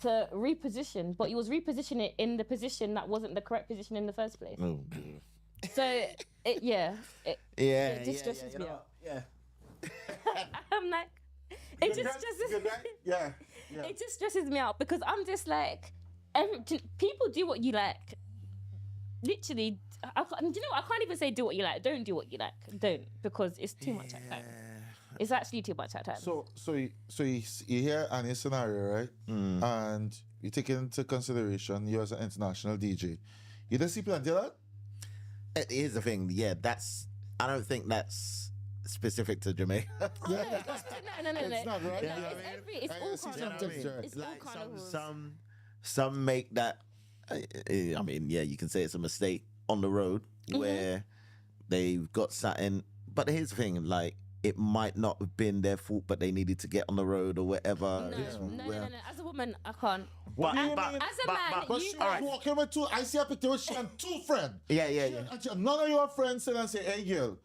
S2: to reposition, but he was repositioning it in the position that wasn't the correct position in the first place.
S3: Oh,
S2: So it just stresses me out.
S3: Yeah.
S2: I'm like, it just stresses.
S1: Yeah.
S2: It just stresses me out because I'm just like, people do what you like. Literally, do you know what? I can't even say do what you like. Don't do what you like. Don't, because it's too much at times. It's actually too much at times.
S1: So you hear Annie's scenario, right? And you take into consideration you as an international DJ. You don't see plenty of that?
S3: Here's the thing. Yeah, I don't think that's specific to Jamaica.
S2: No.
S1: It's not, right?
S2: No,
S1: Yeah,
S2: it's all
S1: see
S2: carnivals.
S1: something, right?
S2: It's all carnivals.
S3: Some make that. I mean, yeah, you can say it's a mistake on the road where they've got something. But here's the thing, like, it might not have been their fault, but they needed to get on the road or whatever.
S2: No. As a woman, I can't.
S1: What do you mean?
S2: As a man,
S1: But
S2: you
S1: she was walking with two. I see a picture with she and two friends.
S3: Yeah.
S1: None of your friends sit and say, "Hey, girl,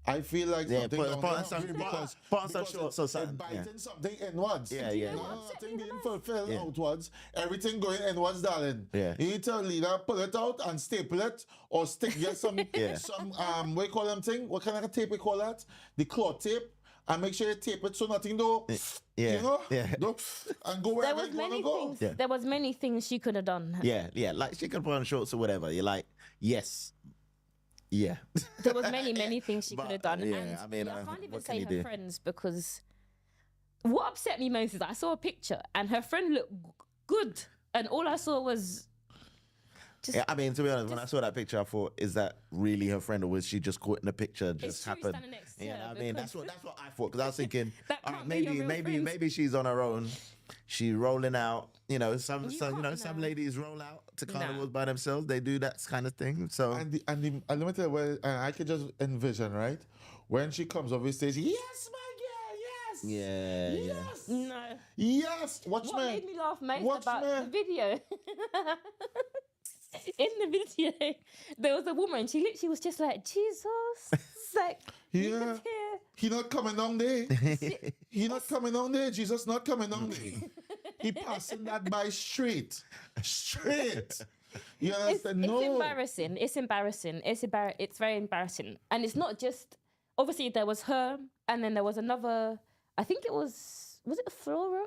S1: I feel like something
S3: put on some shorts or something.
S1: Biting something inwards.
S3: Yeah.
S1: Nothing being fulfilled outwards. Everything going inwards, darling.
S3: Yeah.
S1: You need to leader pull it out and staple it or get some what you call them thing? What kind of tape we call that? The cloth tape. And make sure you tape it so nothing do.
S3: Yeah.
S1: You know?
S3: Yeah.
S1: And go wherever you want to go.
S2: Yeah. There was many things she could have done.
S3: Yeah. Like she could put on shorts or whatever. You're like, yes. Yeah.
S2: There was many things she could have done.
S3: Yeah,
S2: and
S3: I mean,
S2: I can't even
S3: what
S2: say
S3: can
S2: her
S3: you do?
S2: friends because what upset me most is I saw a picture and her friend looked good, and all I saw was just.
S3: Yeah, I mean, to be honest, when I saw that picture, I thought, is that really her friend, or was she just caught in the picture? Just
S2: It's true,
S3: happened.
S2: standing next to
S3: Yeah,
S2: her,
S3: I mean, that's
S2: because-
S3: what I thought, because I was thinking,
S2: That
S3: all
S2: can't
S3: right,
S2: be your real friend.
S3: maybe she's on her own. She's rolling out. You know, some
S2: can't
S3: some
S2: know.
S3: ladies roll out to carnivals by themselves. They do that kind of thing. So
S1: And let me tell you where I could just envision, right? When she comes over stage, yes, my girl, yes.
S3: yeah.
S1: Yes.
S2: No.
S1: Yes. Watch
S2: What
S1: me.
S2: made me laugh most
S1: Watch
S2: about
S1: me.
S2: the video? In the video, there was a woman. She literally was just like, Jesus. It's like, you
S1: Yeah.
S2: could hear.
S1: He not coming down there. He not coming down there. Jesus not coming down there. He passing that by straight. You understand?
S2: It's embarrassing. It's embarrassing. It's very embarrassing. And it's not just, obviously there was her and then there was another, I think it was it Flora?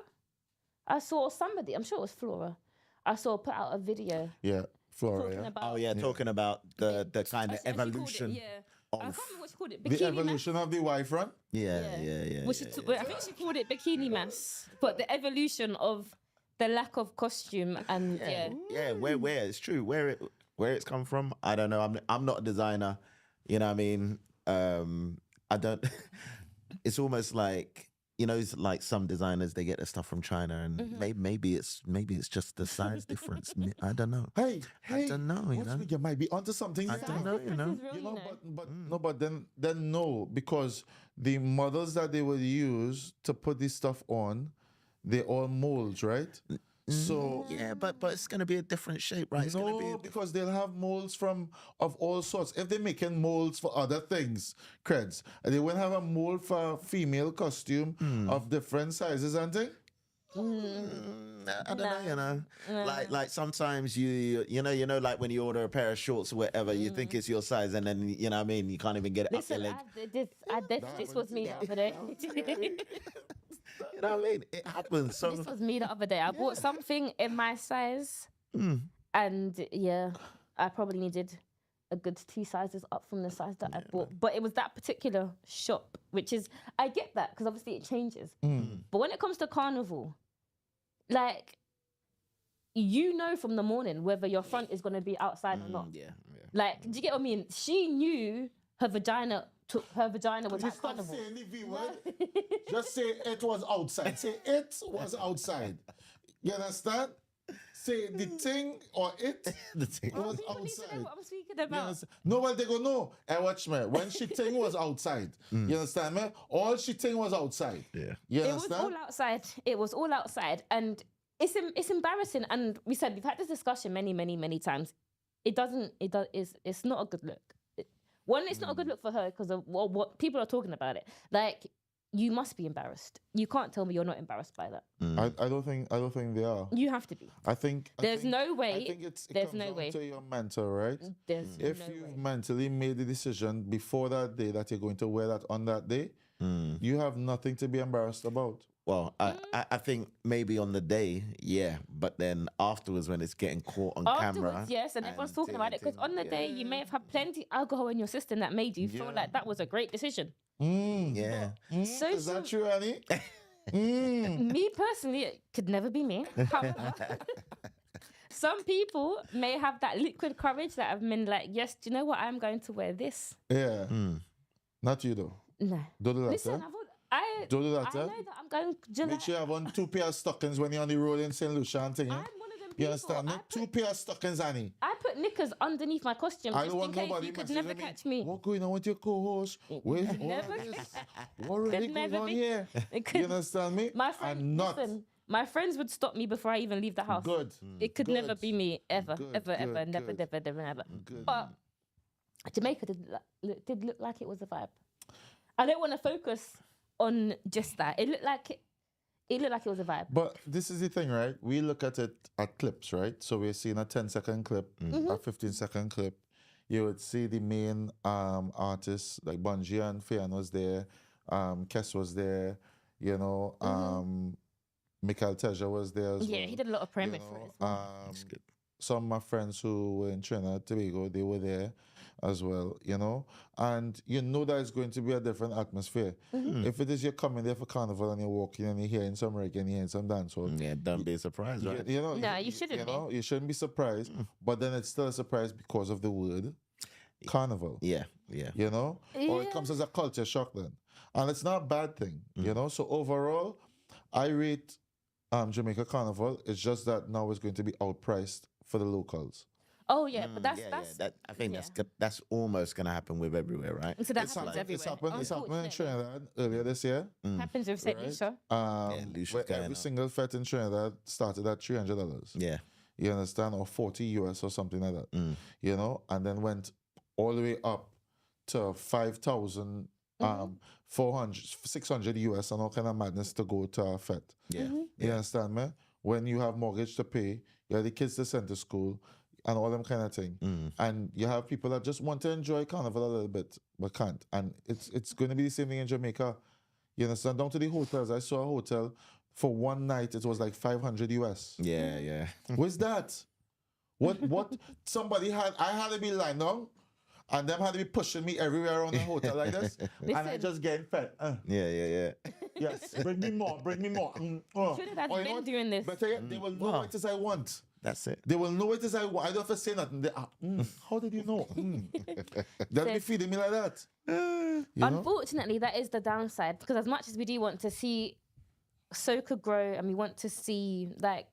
S2: I saw somebody, I'm sure it was Flora. I saw put out a video
S1: Yeah, Flora.
S2: talking
S1: Yeah.
S2: about.
S3: Talking about the kind of
S2: she called it-
S3: evolution.
S2: yeah. I can't remember what she called it. Bikini
S1: The
S2: mass.
S1: evolution of the wife front.
S3: Yeah.
S2: Well, I think she called it bikini mass, but the evolution of the lack of costume and
S3: Yeah, where it's true. Where it's come from, I don't know. I'm not a designer. You know what I mean? I don't. It's almost like, you know, it's like some designers, they get their stuff from China, and maybe it's just the size difference. I don't know.
S1: Hey,
S3: I don't know. You know.
S1: You might be onto something.
S3: I
S1: there.
S3: don't know. You know.
S1: You know, but then no, because the models that they will use to put this stuff on, they all molds, right? So
S3: Yeah, but it's gonna be a different shape, right? It's gonna be
S1: no, because they'll have molds of all sorts. If they're making molds for other things, creds, they will have a mold for female costume of different sizes and things.
S3: I don't know, you know. Like sometimes you know, like when you order a pair of shorts or whatever, you think it's your size, and then you know what I mean, you can't even get it
S2: Listen,
S3: up your leg.
S2: this was me the other day.
S3: You know what I mean? It happens. So
S2: This was me the other day. I bought something in my size, and yeah, I probably needed a good 2 sizes up from the size that I bought. But it was that particular shop, which is, I get that because obviously it changes. But when it comes to carnival, like, you know from the morning whether your front is going to be outside or not.
S3: yeah.
S2: Like, do you get what I mean? She knew her vagina was at
S1: Just not
S2: carnival.
S1: say any V word. Just say it was outside. Say it was outside. You understand? Say the thing or it
S3: The thing.
S1: was
S2: People need to know
S1: outside.
S2: what I'm speaking
S1: You
S2: about.
S1: understand? No, well, they go, no. And watch me. When she thing was outside. You understand me? All she thing was outside.
S3: Yeah.
S1: You
S2: It was
S1: understand?
S2: all outside. It was all outside, and it's embarrassing. And we've had this discussion many times. It's not a good look. It's not a good look for her because of what people are talking about it. Like, you must be embarrassed. You can't tell me you're not embarrassed by that.
S1: I don't think they are.
S2: You have to be.
S1: I think
S2: There's no way.
S1: I think it
S2: There's
S1: comes
S2: no
S1: down
S2: way.
S1: to your mental, right?
S2: There's
S1: If
S2: no
S1: you've
S2: way.
S1: mentally made the decision before that day that you're going to wear that on that day, you have nothing to be embarrassed about.
S3: Well, I think maybe on the day, yeah, but then afterwards when it's getting caught on camera.
S2: Afterwards, yes, and everyone's talking about it because on the
S3: yeah.
S2: day you may have had plenty alcohol in your system that made you feel like that was a great decision.
S3: Yeah.
S2: So
S1: Is that true, Annie?
S2: me personally, it could never be me. However, some people may have that liquid courage that have been like, yes, do you know what? I'm going to wear this.
S1: Yeah. Not you though.
S2: No.
S1: Don't do that.
S2: Listen,
S1: eh?
S2: I
S1: Don't do that.
S2: know
S1: eh?
S2: that I'm going
S1: Make
S2: July.
S1: sure you have on 2 pair of stockings when you're on the road in St. Lucia and thing. eh?
S2: I'm one of them people.
S1: You understand? Not 2 pair of stockings, Annie.
S2: I put knickers underneath my costume
S1: I
S2: just
S1: don't
S2: in
S1: want
S2: case
S1: nobody
S2: you could
S1: messaging
S2: never
S1: me.
S2: catch me.
S1: What going on with your co-host? Where's all
S2: Never-
S1: this? What really
S2: Could
S1: going
S2: never
S1: on
S2: be.
S1: here?
S2: It could-
S1: You understand me?
S2: My friend,
S1: I'm not.
S2: listen, my friends would stop me before I even leave the house.
S1: Good.
S2: It could never
S1: Good.
S2: be me ever,
S1: Good,
S2: ever,
S1: good,
S2: never,
S1: good.
S2: never.
S1: Good.
S2: But Jamaica did look like it was a vibe. I don't want to focus on just that. It looked like it was a vibe.
S1: But this is the thing, right? We look at it at clips, right? So we're seeing a 10-second clip, a 15-second clip. You would see the main artists like Bungie and Fian was there, Kes was there, you know, Michael Teja was there as well.
S2: Yeah, he did a lot of
S1: you
S2: promo for it as well.
S3: That's good.
S1: Some of my friends who were in Trinidad and Tobago, they were there as well, you know, and you know that it's going to be a different atmosphere. If it is you're coming there for carnival and you're walking and you're hearing some reggae and you're hearing some dancehall,
S3: Yeah, don't be surprised, right?
S1: you know,
S2: No, you shouldn't
S1: You
S2: be.
S1: know, you shouldn't be surprised, but then it's still a surprise because of the word carnival.
S3: Yeah.
S1: You know, or it
S2: Yeah.
S1: comes as a culture shock then, and it's not a bad thing. You know, so overall, I rate Jamaica Carnival. It's just that now it's going to be outpriced for the locals.
S2: Oh yeah, but that's
S3: I think
S2: yeah.
S3: that's good. That's almost gonna happen with everywhere, right?
S2: So that
S1: It's
S2: happens
S1: happened,
S2: everywhere.
S1: it's happened in
S2: Unfortunately.
S1: Trinidad earlier this year.
S2: Happens with St.
S1: Right.
S2: Lucia.
S3: Lucia's
S1: Where
S3: going
S1: every
S3: up.
S1: single fete in Trinidad started at $300.
S3: Yeah.
S1: You understand? Or 40 US or something like that. You know, and then went all the way up to 5,000, 400, 600 US and all kind of madness to go to a fete.
S3: Yeah.
S1: You understand me? When you have mortgage to pay, you have the kids to send to school and all them kind of thing. And you have people that just want to enjoy carnival a little bit but can't. And it's going to be the same thing in Jamaica. You understand? Down to the hotels. I saw a hotel for one night, it was like 500 US.
S3: Yeah.
S1: What's that? What somebody had, I had to be lying down and them had to be pushing me everywhere around the hotel like this. And I
S2: Listen.
S1: just getting fed.
S3: Yeah.
S1: Yes, bring me more.
S2: Trinidad's
S1: Or you know
S2: been
S1: what?
S2: doing this.
S1: Better yet, they will know
S3: Wow.
S1: what it is I want.
S3: That's it.
S1: They will know what it is I want. I don't have to say nothing. They are, how did you know? They'll be feeding me like that. You know?
S2: Unfortunately, that is the downside because as much as we do want to see soca grow and we want to see like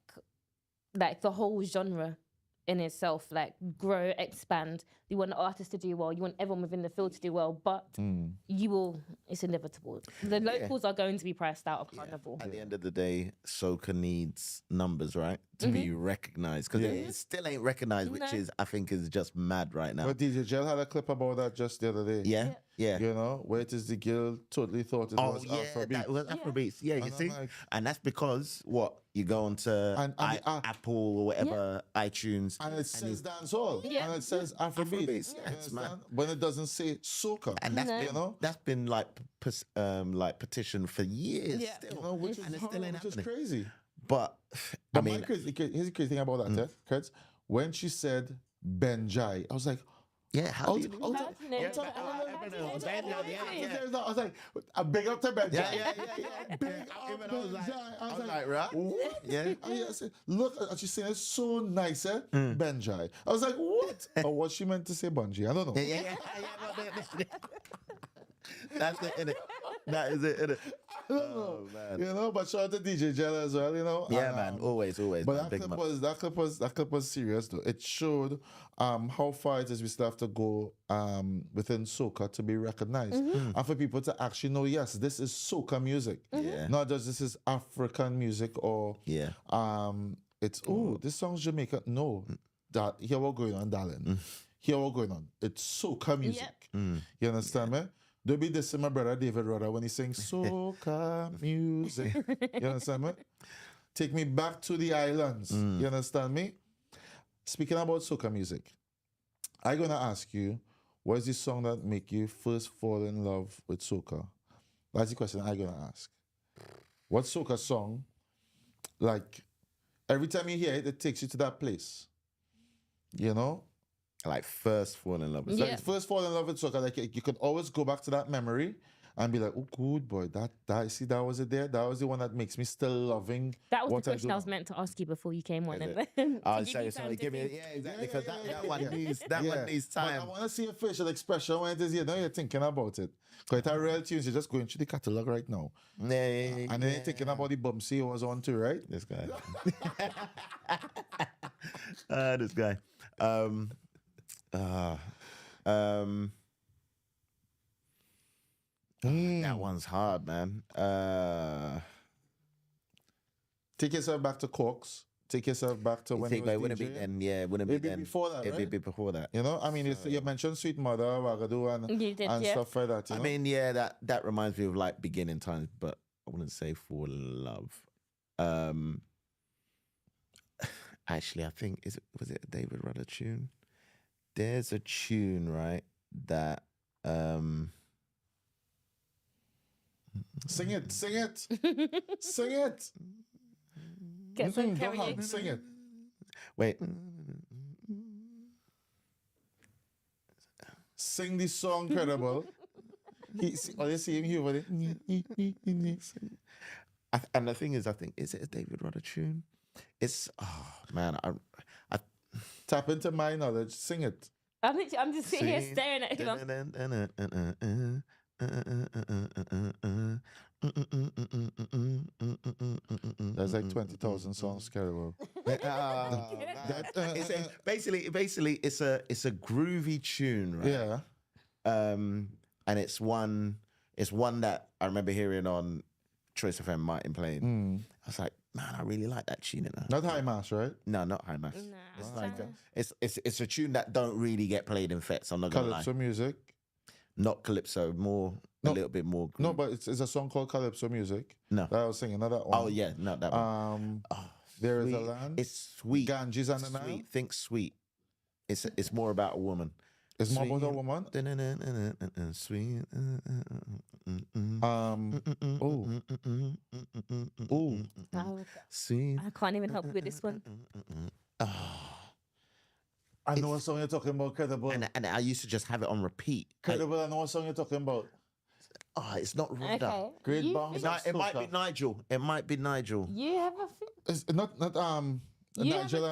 S2: the whole genre in itself like grow, expand, you want the artists to do well, you want everyone within the field to do well, but it's inevitable. The locals are going to be priced out of carnival.
S3: At the end of the day, soca needs numbers, right, to be recognized because it still ain't recognized, which
S2: No.
S3: is I think is just mad right now.
S1: But DJ Gel had a clip about that just the other day.
S3: Yeah. Yeah.
S1: You know, where it is the girl totally thought it was Afrobeat.
S3: That was Afrobeats. Yeah, you
S1: And I'm
S3: see,
S1: like-
S3: and that's because what you go onto
S1: And the
S3: Apple or whatever, iTunes,
S1: and it says dancehall,
S2: Yeah.
S1: and it says Afrobeat.
S3: Afrobeats,
S1: You
S3: yeah, it's mad.
S1: understand? When it doesn't say soca,
S3: and that's
S2: No.
S3: been,
S1: you know,
S3: that's been like like petitioned for years
S2: Yeah.
S3: still,
S1: you know, which is
S3: and it still ain't
S1: which is
S3: happening.
S1: crazy.
S3: But I
S1: But
S3: mean,
S1: here's the crazy thing about that, Kurt. When she said Benjai, I was like,
S3: yeah, how do you do that?
S2: How do you know
S3: Yeah,
S2: that?
S1: I was like, a big up to Benjai.
S3: yeah.
S1: Big
S3: I
S1: up
S3: was like,
S1: Benjai.
S3: I was like, right?
S1: What?
S3: Yeah.
S1: I said, look, and she's saying it's so nice, Benjai. I was like, what? Or what she meant to say bungee? I don't know.
S3: Yeah. That's it, innit? That is it, innit?
S1: I don't know.
S3: Man.
S1: You know, but shout out to DJ Jella as well, you know.
S3: Yeah,
S1: And,
S3: man. Always.
S1: But
S3: man.
S1: that
S3: Big
S1: clip,
S3: man.
S1: that clip was serious though. It showed how far it is we still have to go within soca to be recognized, and for people to actually know, yes, this is soca music,
S3: Yeah.
S1: not just this is African music or
S3: Yeah.
S1: it's this song's Jamaica. No, that here what going on, darling. Here what going on. It's soca music. You understand me? Don't be dissing my brother David Rudder when he sings soca music. You understand me? Take me back to the islands. You understand me? Speaking about soca music, I'm gonna ask you, what is the song that make you first fall in love with soca? That's the question I'm gonna ask. What soca song, like every time you hear it, it takes you to that place? You know?
S3: Like first fall in love with
S2: Yeah.
S1: Like first fall in love with soca, like you can always go back to that memory and be like, oh, good boy, that see, that was it there. That was the one that makes me still loving.
S2: That was
S1: what
S2: the question
S1: do
S2: I was
S1: now.
S2: meant to ask you before you came on.
S3: Is
S2: And
S3: it?
S2: then
S3: Oh,
S2: to give you time to
S3: give me
S2: think.
S3: exactly,
S1: Yeah,
S3: because
S1: yeah,
S3: that
S1: yeah,
S3: one
S1: yeah.
S3: needs one needs
S1: But
S3: time.
S1: I want to see your facial expression when it is, you know, you're thinking about it. Because it's a real tunes, you're just going through the catalog right now.
S3: Yeah,
S1: And then you're thinking about the bumsy you was on too, right?
S3: this guy. This guy. That one's hard, man.
S1: Take yourself back to Corks. Take yourself back to when you
S3: Think
S1: was
S3: it wouldn't be
S1: DJing.
S3: then, yeah, wouldn't be
S1: It'd be
S3: then.
S1: before that,
S3: It'd
S1: right?
S3: be before that.
S1: You know, I mean, you mentioned Sweet Mother, Wagadu, and,
S2: You did,
S1: and
S2: yeah.
S1: stuff like that. You
S3: I
S1: know?
S3: mean, yeah, that reminds me of like beginning times, but I wouldn't say fall in love. Actually, I think was it a David Rudder tune? There's a tune, right, that
S1: Sing it, sing it, sing it.
S2: Get some
S1: Go on,
S2: karaoke.
S1: sing it.
S3: wait.
S1: Sing the song Credible. Oh, you see him here over there.
S3: And the thing is, I think, is it a David Rudder tune? It's man, I
S1: Tap into my knowledge. Sing it.
S2: I'm just sitting here
S3: Sing.
S2: staring at him.
S1: There's like 20,000 songs Credible.
S3: Basically, it's a groovy tune, right?
S1: Yeah.
S3: And it's one that I remember hearing on Choice FM Martin playing. I was like, man, I really like that tune.
S1: Not High Mass, right?
S3: No, not High Mass.
S2: Nah,
S3: It's
S2: it's
S3: like
S2: fine.
S3: it's a tune that don't really get played in fets. I'm not gonna lie.
S1: Calypso music.
S3: Not calypso, more a
S1: No.
S3: little bit more.
S1: No, but it's a song called Calypso Music.
S3: No.
S1: That I was singing, not that one.
S3: Oh yeah, not that one.
S1: There is a
S3: Sweet.
S1: land.
S3: It's sweet.
S1: Ganges and the Nile.
S3: Sweet. Think sweet. It's more about a woman.
S1: It's more about a woman.
S3: Sweet. Sweet.
S2: I can't even help you with this one.
S1: I know what song you're talking about, Credible.
S3: And I used to just have it on repeat.
S1: Credible, I know what song you're talking about.
S3: It's not Rhoda.
S2: Okay.
S1: Great
S2: You
S1: bounce.
S2: think-
S3: It might be Nigel. It might be Nigel.
S2: You have a thing.
S1: It's not
S2: You have
S1: Nigel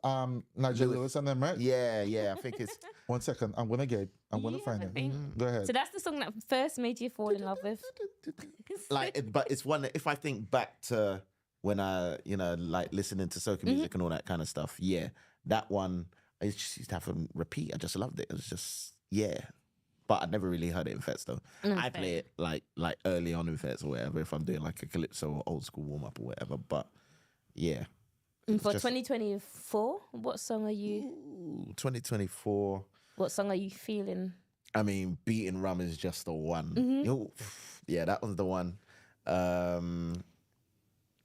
S2: a
S1: and Nigel Lewis and them, right?
S3: Yeah. I think it's
S1: 1 second. I'm gonna get it. I'm gonna
S2: You
S1: find
S2: have a
S1: it.
S2: thing.
S1: Go ahead.
S2: So that's the song that first made you fall in love with.
S3: but it's one that if I think back to when I, like listening to soca music and all that kind of stuff. Yeah, that one I just used to have on repeat. I just loved it. It was just but I never really heard it in fets though. I play it like early on in fets or whatever if I'm doing like a calypso or old school warm up or whatever. But yeah.
S2: And for
S3: just-
S2: 2024, what song are you?
S3: Ooh, 2024.
S2: What song are you feeling?
S3: I mean, Beating Rum is just the one. Ooh, yeah, that was the one. You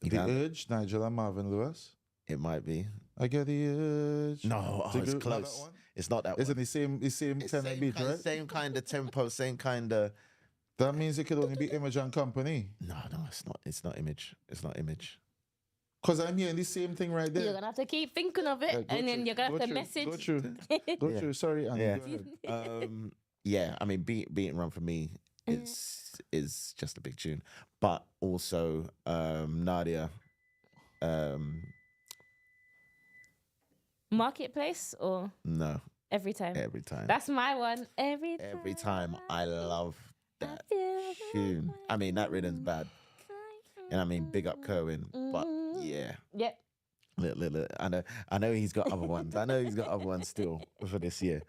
S1: The
S3: got it?
S1: Urge, Nigel and Marvin Lewis.
S3: It might be.
S1: I get the urge.
S3: No,
S1: To
S3: it's
S1: go- not that
S3: close.
S1: one?
S3: It's not that
S1: Isn't
S3: one.
S1: the same
S3: It's
S1: tenor beat, right?
S3: same kind of tempo, same kind of.
S1: That means it could only be Image and Company.
S3: No, it's not. It's not Image. It's not Image.
S1: Because I'm hearing the same thing right there.
S2: You're gonna have to keep thinking of it,
S1: Go
S2: and then
S1: through,
S2: you're gonna
S1: go
S2: have to
S1: through, Go
S2: message.
S1: through. Go
S3: Yeah.
S1: through. Sorry, Annie.
S3: Yeah.
S1: Go ahead.
S3: Yeah. I mean, Beating Rum for me is just a big tune, but also Nadia.
S2: Marketplace or
S3: No,
S2: every time?
S3: every time.
S2: That's my one. Every
S3: Time I love that
S2: feel
S3: tune. I mean, that rhythm's bad. And I mean, big up Kerwin, but yeah.
S2: Yep.
S3: Look. I know he's got other ones. I know he's got other ones still for this year.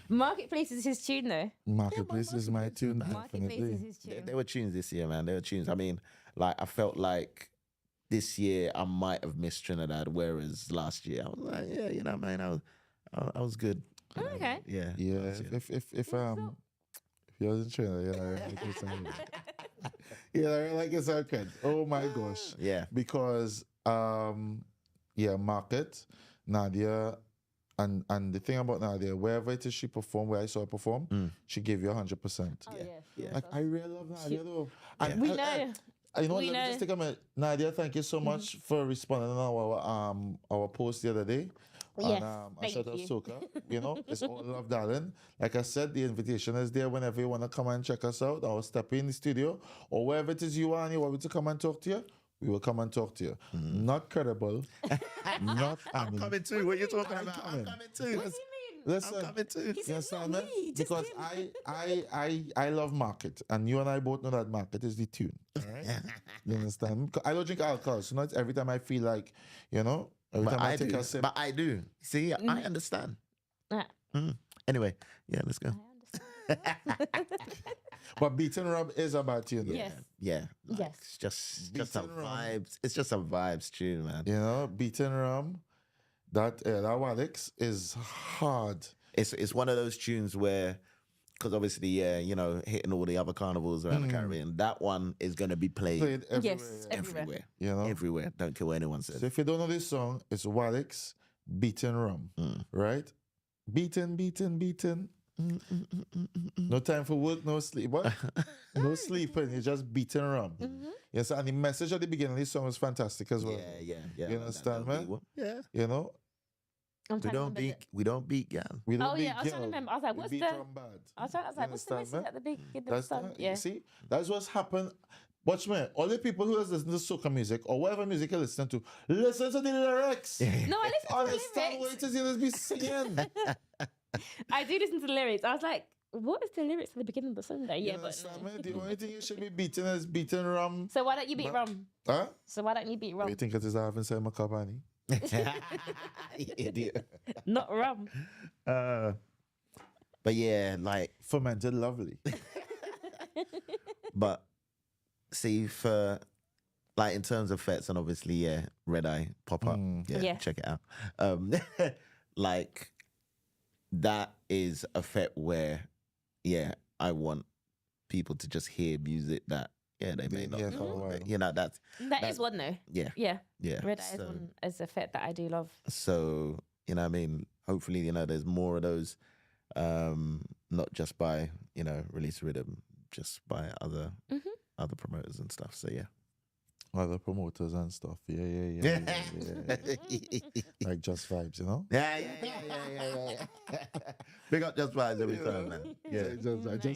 S2: Marketplace is his tune though.
S1: Marketplace is my tune,
S2: Marketplace is
S1: definitely.
S2: his tune.
S3: There were tunes this year, man. There were tunes. I mean, like, I felt like this year I might have missed Trinidad, whereas last year I was like, yeah, you know, man, I was good. You know,
S2: Okay.
S3: Yeah.
S1: Yeah,
S3: last year.
S1: if you was in Trinidad, like it's okay. Oh my gosh.
S3: Yeah.
S1: Because Market, Nadia, and the thing about Nadia, wherever it is she performed, where I saw her perform, she gave you 100%.
S2: Oh
S3: Yeah.
S2: yeah.
S3: Yeah.
S1: Like I really love Nadia though. And
S2: We
S1: I-
S2: know.
S1: you know what?
S2: We
S1: Let me
S2: know.
S1: just take a minute. Nadia, thank you so much for responding on our post the other day.
S2: Yes,
S1: And
S2: thank
S1: shout out
S2: you.
S1: Soca. You know, it's all love, darling. Like I said, the invitation is there whenever you want to come and check us out or step in the studio or wherever it is you are and you want me to come and talk to you. We will come and talk to you. Not Credible. Not Annie.
S3: Coming too. What are you talking
S1: I'm
S3: about?
S1: coming.
S3: I'm coming too.
S1: Listen,
S3: I'm coming too.
S1: you understand me? Because I love Market, and you and I both know that Market is the tune. All right? You understand? 'Cause I don't drink alcohol, so not every time I feel like, you know, every
S3: But
S1: time I
S3: I
S1: take
S3: do.
S1: a sip.
S3: But I do. See, I understand.
S2: Ah,
S3: Anyway, yeah, let's go.
S2: I understand.
S1: But Beaten Rum is a bad tune.
S2: Yes.
S3: Yeah. Like,
S2: Yes.
S3: It's just a
S1: Beaten Rum.
S3: vibes. It's just a vibes tune, man.
S1: You know, Beaten Rum, that Alex is hard.
S3: It's one of those tunes where, because obviously, yeah, you know, hitting all the other carnivals around the Caribbean, that one is going to be played,
S1: Played everywhere.
S2: Yes,
S1: yeah.
S2: everywhere.
S1: You know?
S3: Everywhere. Don't care what anyone says.
S1: So if you don't know this song, it's Alex, Beaten Rum, right? Beaten. No time for work, no sleep. What? No sleeping. It's just beating rum. Yes, and the message at the beginning of this song was fantastic as well.
S3: Yeah.
S1: You understand, man?
S3: Yeah.
S1: You know,
S2: I'm
S3: We
S2: trying to
S3: don't
S2: remember
S3: beat. We don't beat, gal.
S1: we don't
S2: Oh,
S1: beat
S2: yeah, I was trying to
S1: girl.
S2: remember. I was like,
S1: We
S2: what's
S1: beat
S2: the-
S1: rum bad.
S2: I was like,
S1: You
S2: what's the
S1: understand,
S2: message
S1: man?
S2: at the beginning of the
S1: That's
S2: song?
S1: that.
S2: Yeah.
S1: See, that's what's happened. Watch me. All the people who listen to soca music or whatever music you listen to, listen to the lyrics.
S2: No, I listen to
S1: Understand
S2: the
S1: what
S2: lyrics.
S1: it is you're be singing.
S2: I do listen to the lyrics. I was like, what is the lyrics at the beginning of the song? Though?
S1: You
S2: Yeah, but
S1: understand,
S2: no.
S1: man? The only thing you should be beating is beating rum.
S2: So why don't you beat
S1: But-
S2: rum?
S1: Huh?
S2: So why don't you beat
S1: What
S2: rum?
S1: you think it is I haven't said my cup, honey?
S3: You idiot.
S2: Not rum.
S3: But yeah, like,
S1: Fermented lovely.
S3: but see, for like in terms of fets, and obviously, yeah, Red Eye pop up,
S2: Yeah.
S3: check it out. Like, that is a fet where, yeah, I want people to just hear music that, yeah, they may
S1: Didn't
S3: not
S1: hear
S3: know,
S1: for a while.
S3: but, you know,
S2: That
S3: That-
S2: is one though.
S3: yeah,
S2: Yeah.
S3: yeah.
S2: Red Eye is
S3: so,
S2: one as a fet that I do love.
S3: so, you know what I mean? Hopefully, you know, there's more of those, not just by, you know, Release Rhythm, just by other promoters and stuff. So, yeah.
S1: Other promoters and stuff. Yeah. Like Just Vibes, you know?
S3: Yeah. Big up Just Vibes every time, man.
S1: Yeah,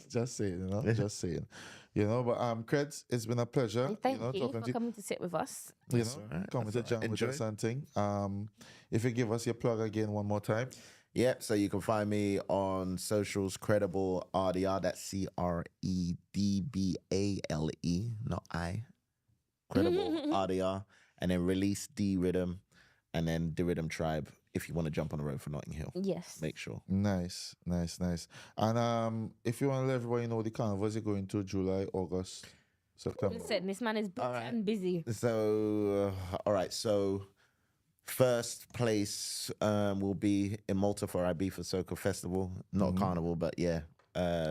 S1: just saying, you know? Just saying. You know, but Creds, it's been a pleasure.
S2: Thank
S1: you know,
S2: you
S1: talking
S2: for
S1: to
S2: coming to sit with us.
S1: you
S3: That's
S1: know,
S3: all right,
S1: coming
S3: that's
S1: to
S3: all right.
S1: jam with
S3: Enjoy.
S1: us and thing. If you give us your plug again one more time.
S3: Yep. So you can find me on socials, Credable RDR. That's CREDBALE, not I. Credible RDR, and then Release D Riddim, and then D Riddim Tribe. If you want to jump on the road for Notting Hill,
S2: Yes.
S3: make sure.
S1: Nice. And if you want to let everybody know the carnivals you're going to July, August, September.
S2: Listen, this man is booked
S3: All right.
S2: and busy.
S3: So, all right. So, First place will be in Malta for Ibiza Soca Festival. Not carnival, but yeah.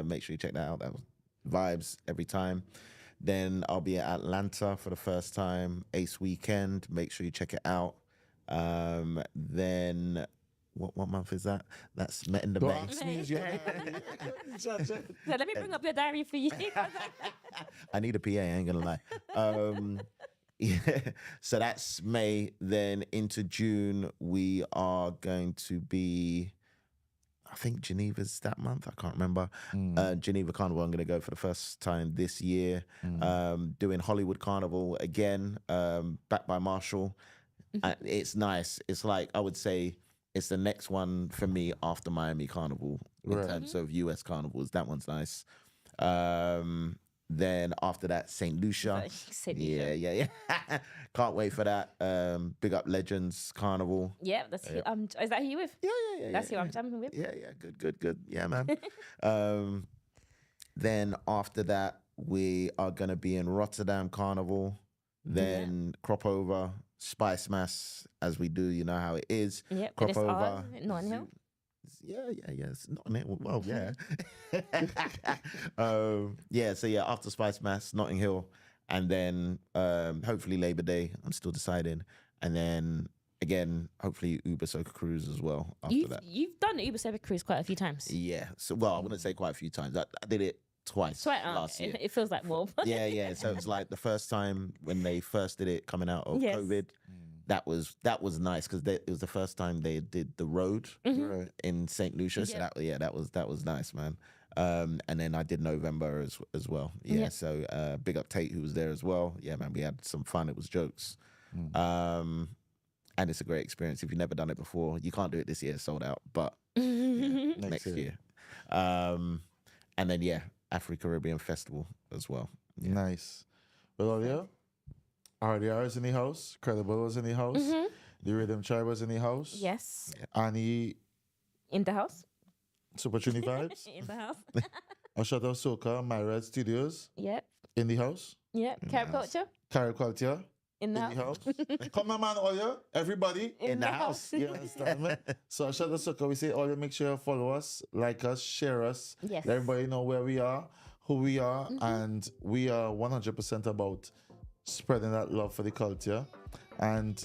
S3: Make sure you check that out. That was vibes every time. Then I'll be at Atlanta for the first time, Ace Weekend. Make sure you check it out. Then what month is that? That's Met in the May.
S2: So let me bring up your diary for you.
S3: I need a PA, I ain't gonna lie. Yeah, so that's May. Then into June, we are going to be, I think Geneva's that month. I can't remember. Geneva Carnival, I'm going to go for the first time this year. Doing Hollywood Carnival again, backed by Marshall. It's nice. It's like, I would say, it's the next one for me after Miami Carnival in terms of US carnivals. That one's nice. Then after that, St. Lucia. Yeah. Can't wait for that. Big up Legends Carnival.
S2: Yeah, that's who, is that who you with?
S3: Yeah.
S2: That's who I'm jumping with.
S3: Yeah. Good. Yeah, man. Then after that, we are gonna be in Rotterdam Carnival. Then crop over Spice Mass, as we do. You know how it is.
S2: Yeah,
S3: crop over.
S2: Notting Hill.
S3: Yeah. It's not on it. Well, yeah. So after Spice Mass, Notting Hill, and then hopefully Labor Day. I'm still deciding, and then again, hopefully Uber Soca Cruise as well. After that,
S2: you've done the Uber Soca Cruise quite a few times.
S3: Yeah. So, well, I wouldn't say quite a few times. I did it twice last year.
S2: It feels like more.
S3: Yeah. So it was like the first time when they first did it coming out of COVID. That was nice because it was the first time they did the road in St. Lucia. So that was nice, man. And then I did November as well. Yeah. So big up Tate, who was there as well. Yeah, man, we had some fun. It was jokes. And it's a great experience. If you've never done it before, you can't do it this year. It's sold out, but next year. And then Afro-Caribbean Festival as well. Yeah.
S1: Nice. Well, yeah. RDR is in the house. Credable was in the house. D Riddim Tribe was in the house.
S2: Yes.
S1: Annie.
S2: In the house.
S1: Super Trini Vibes.
S2: In the house.
S1: Ashata Soca, My Red Studios.
S2: Yep.
S1: In the house.
S2: Yep. Carib Culture.
S1: Carib Culture.
S2: In the house.
S1: Come on, man, all you. Everybody.
S2: In the house.
S1: You understand me? So Ashata Soca, we say all you make sure you follow us, like us, share us.
S2: Yes.
S1: Let everybody know where we are, who we are, and we are 100% about spreading that love for the culture. And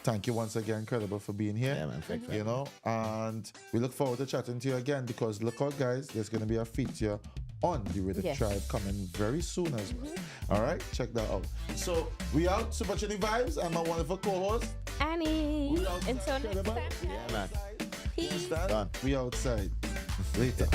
S1: thank you once again, Credable, for being here.
S3: Yeah, man. Thank you.
S1: You know, and we look forward to chatting to you again because look out, guys, there's going to be a feature on the Riddim Tribe coming very soon as well. All right, check that out. So we out, Super Trini Vibes, and my wonderful co-host
S2: Annie.
S1: We outside,
S2: Until next
S1: Credable.
S2: time.
S3: Yeah, man.
S2: Peace.
S3: Done.
S1: We outside. Later.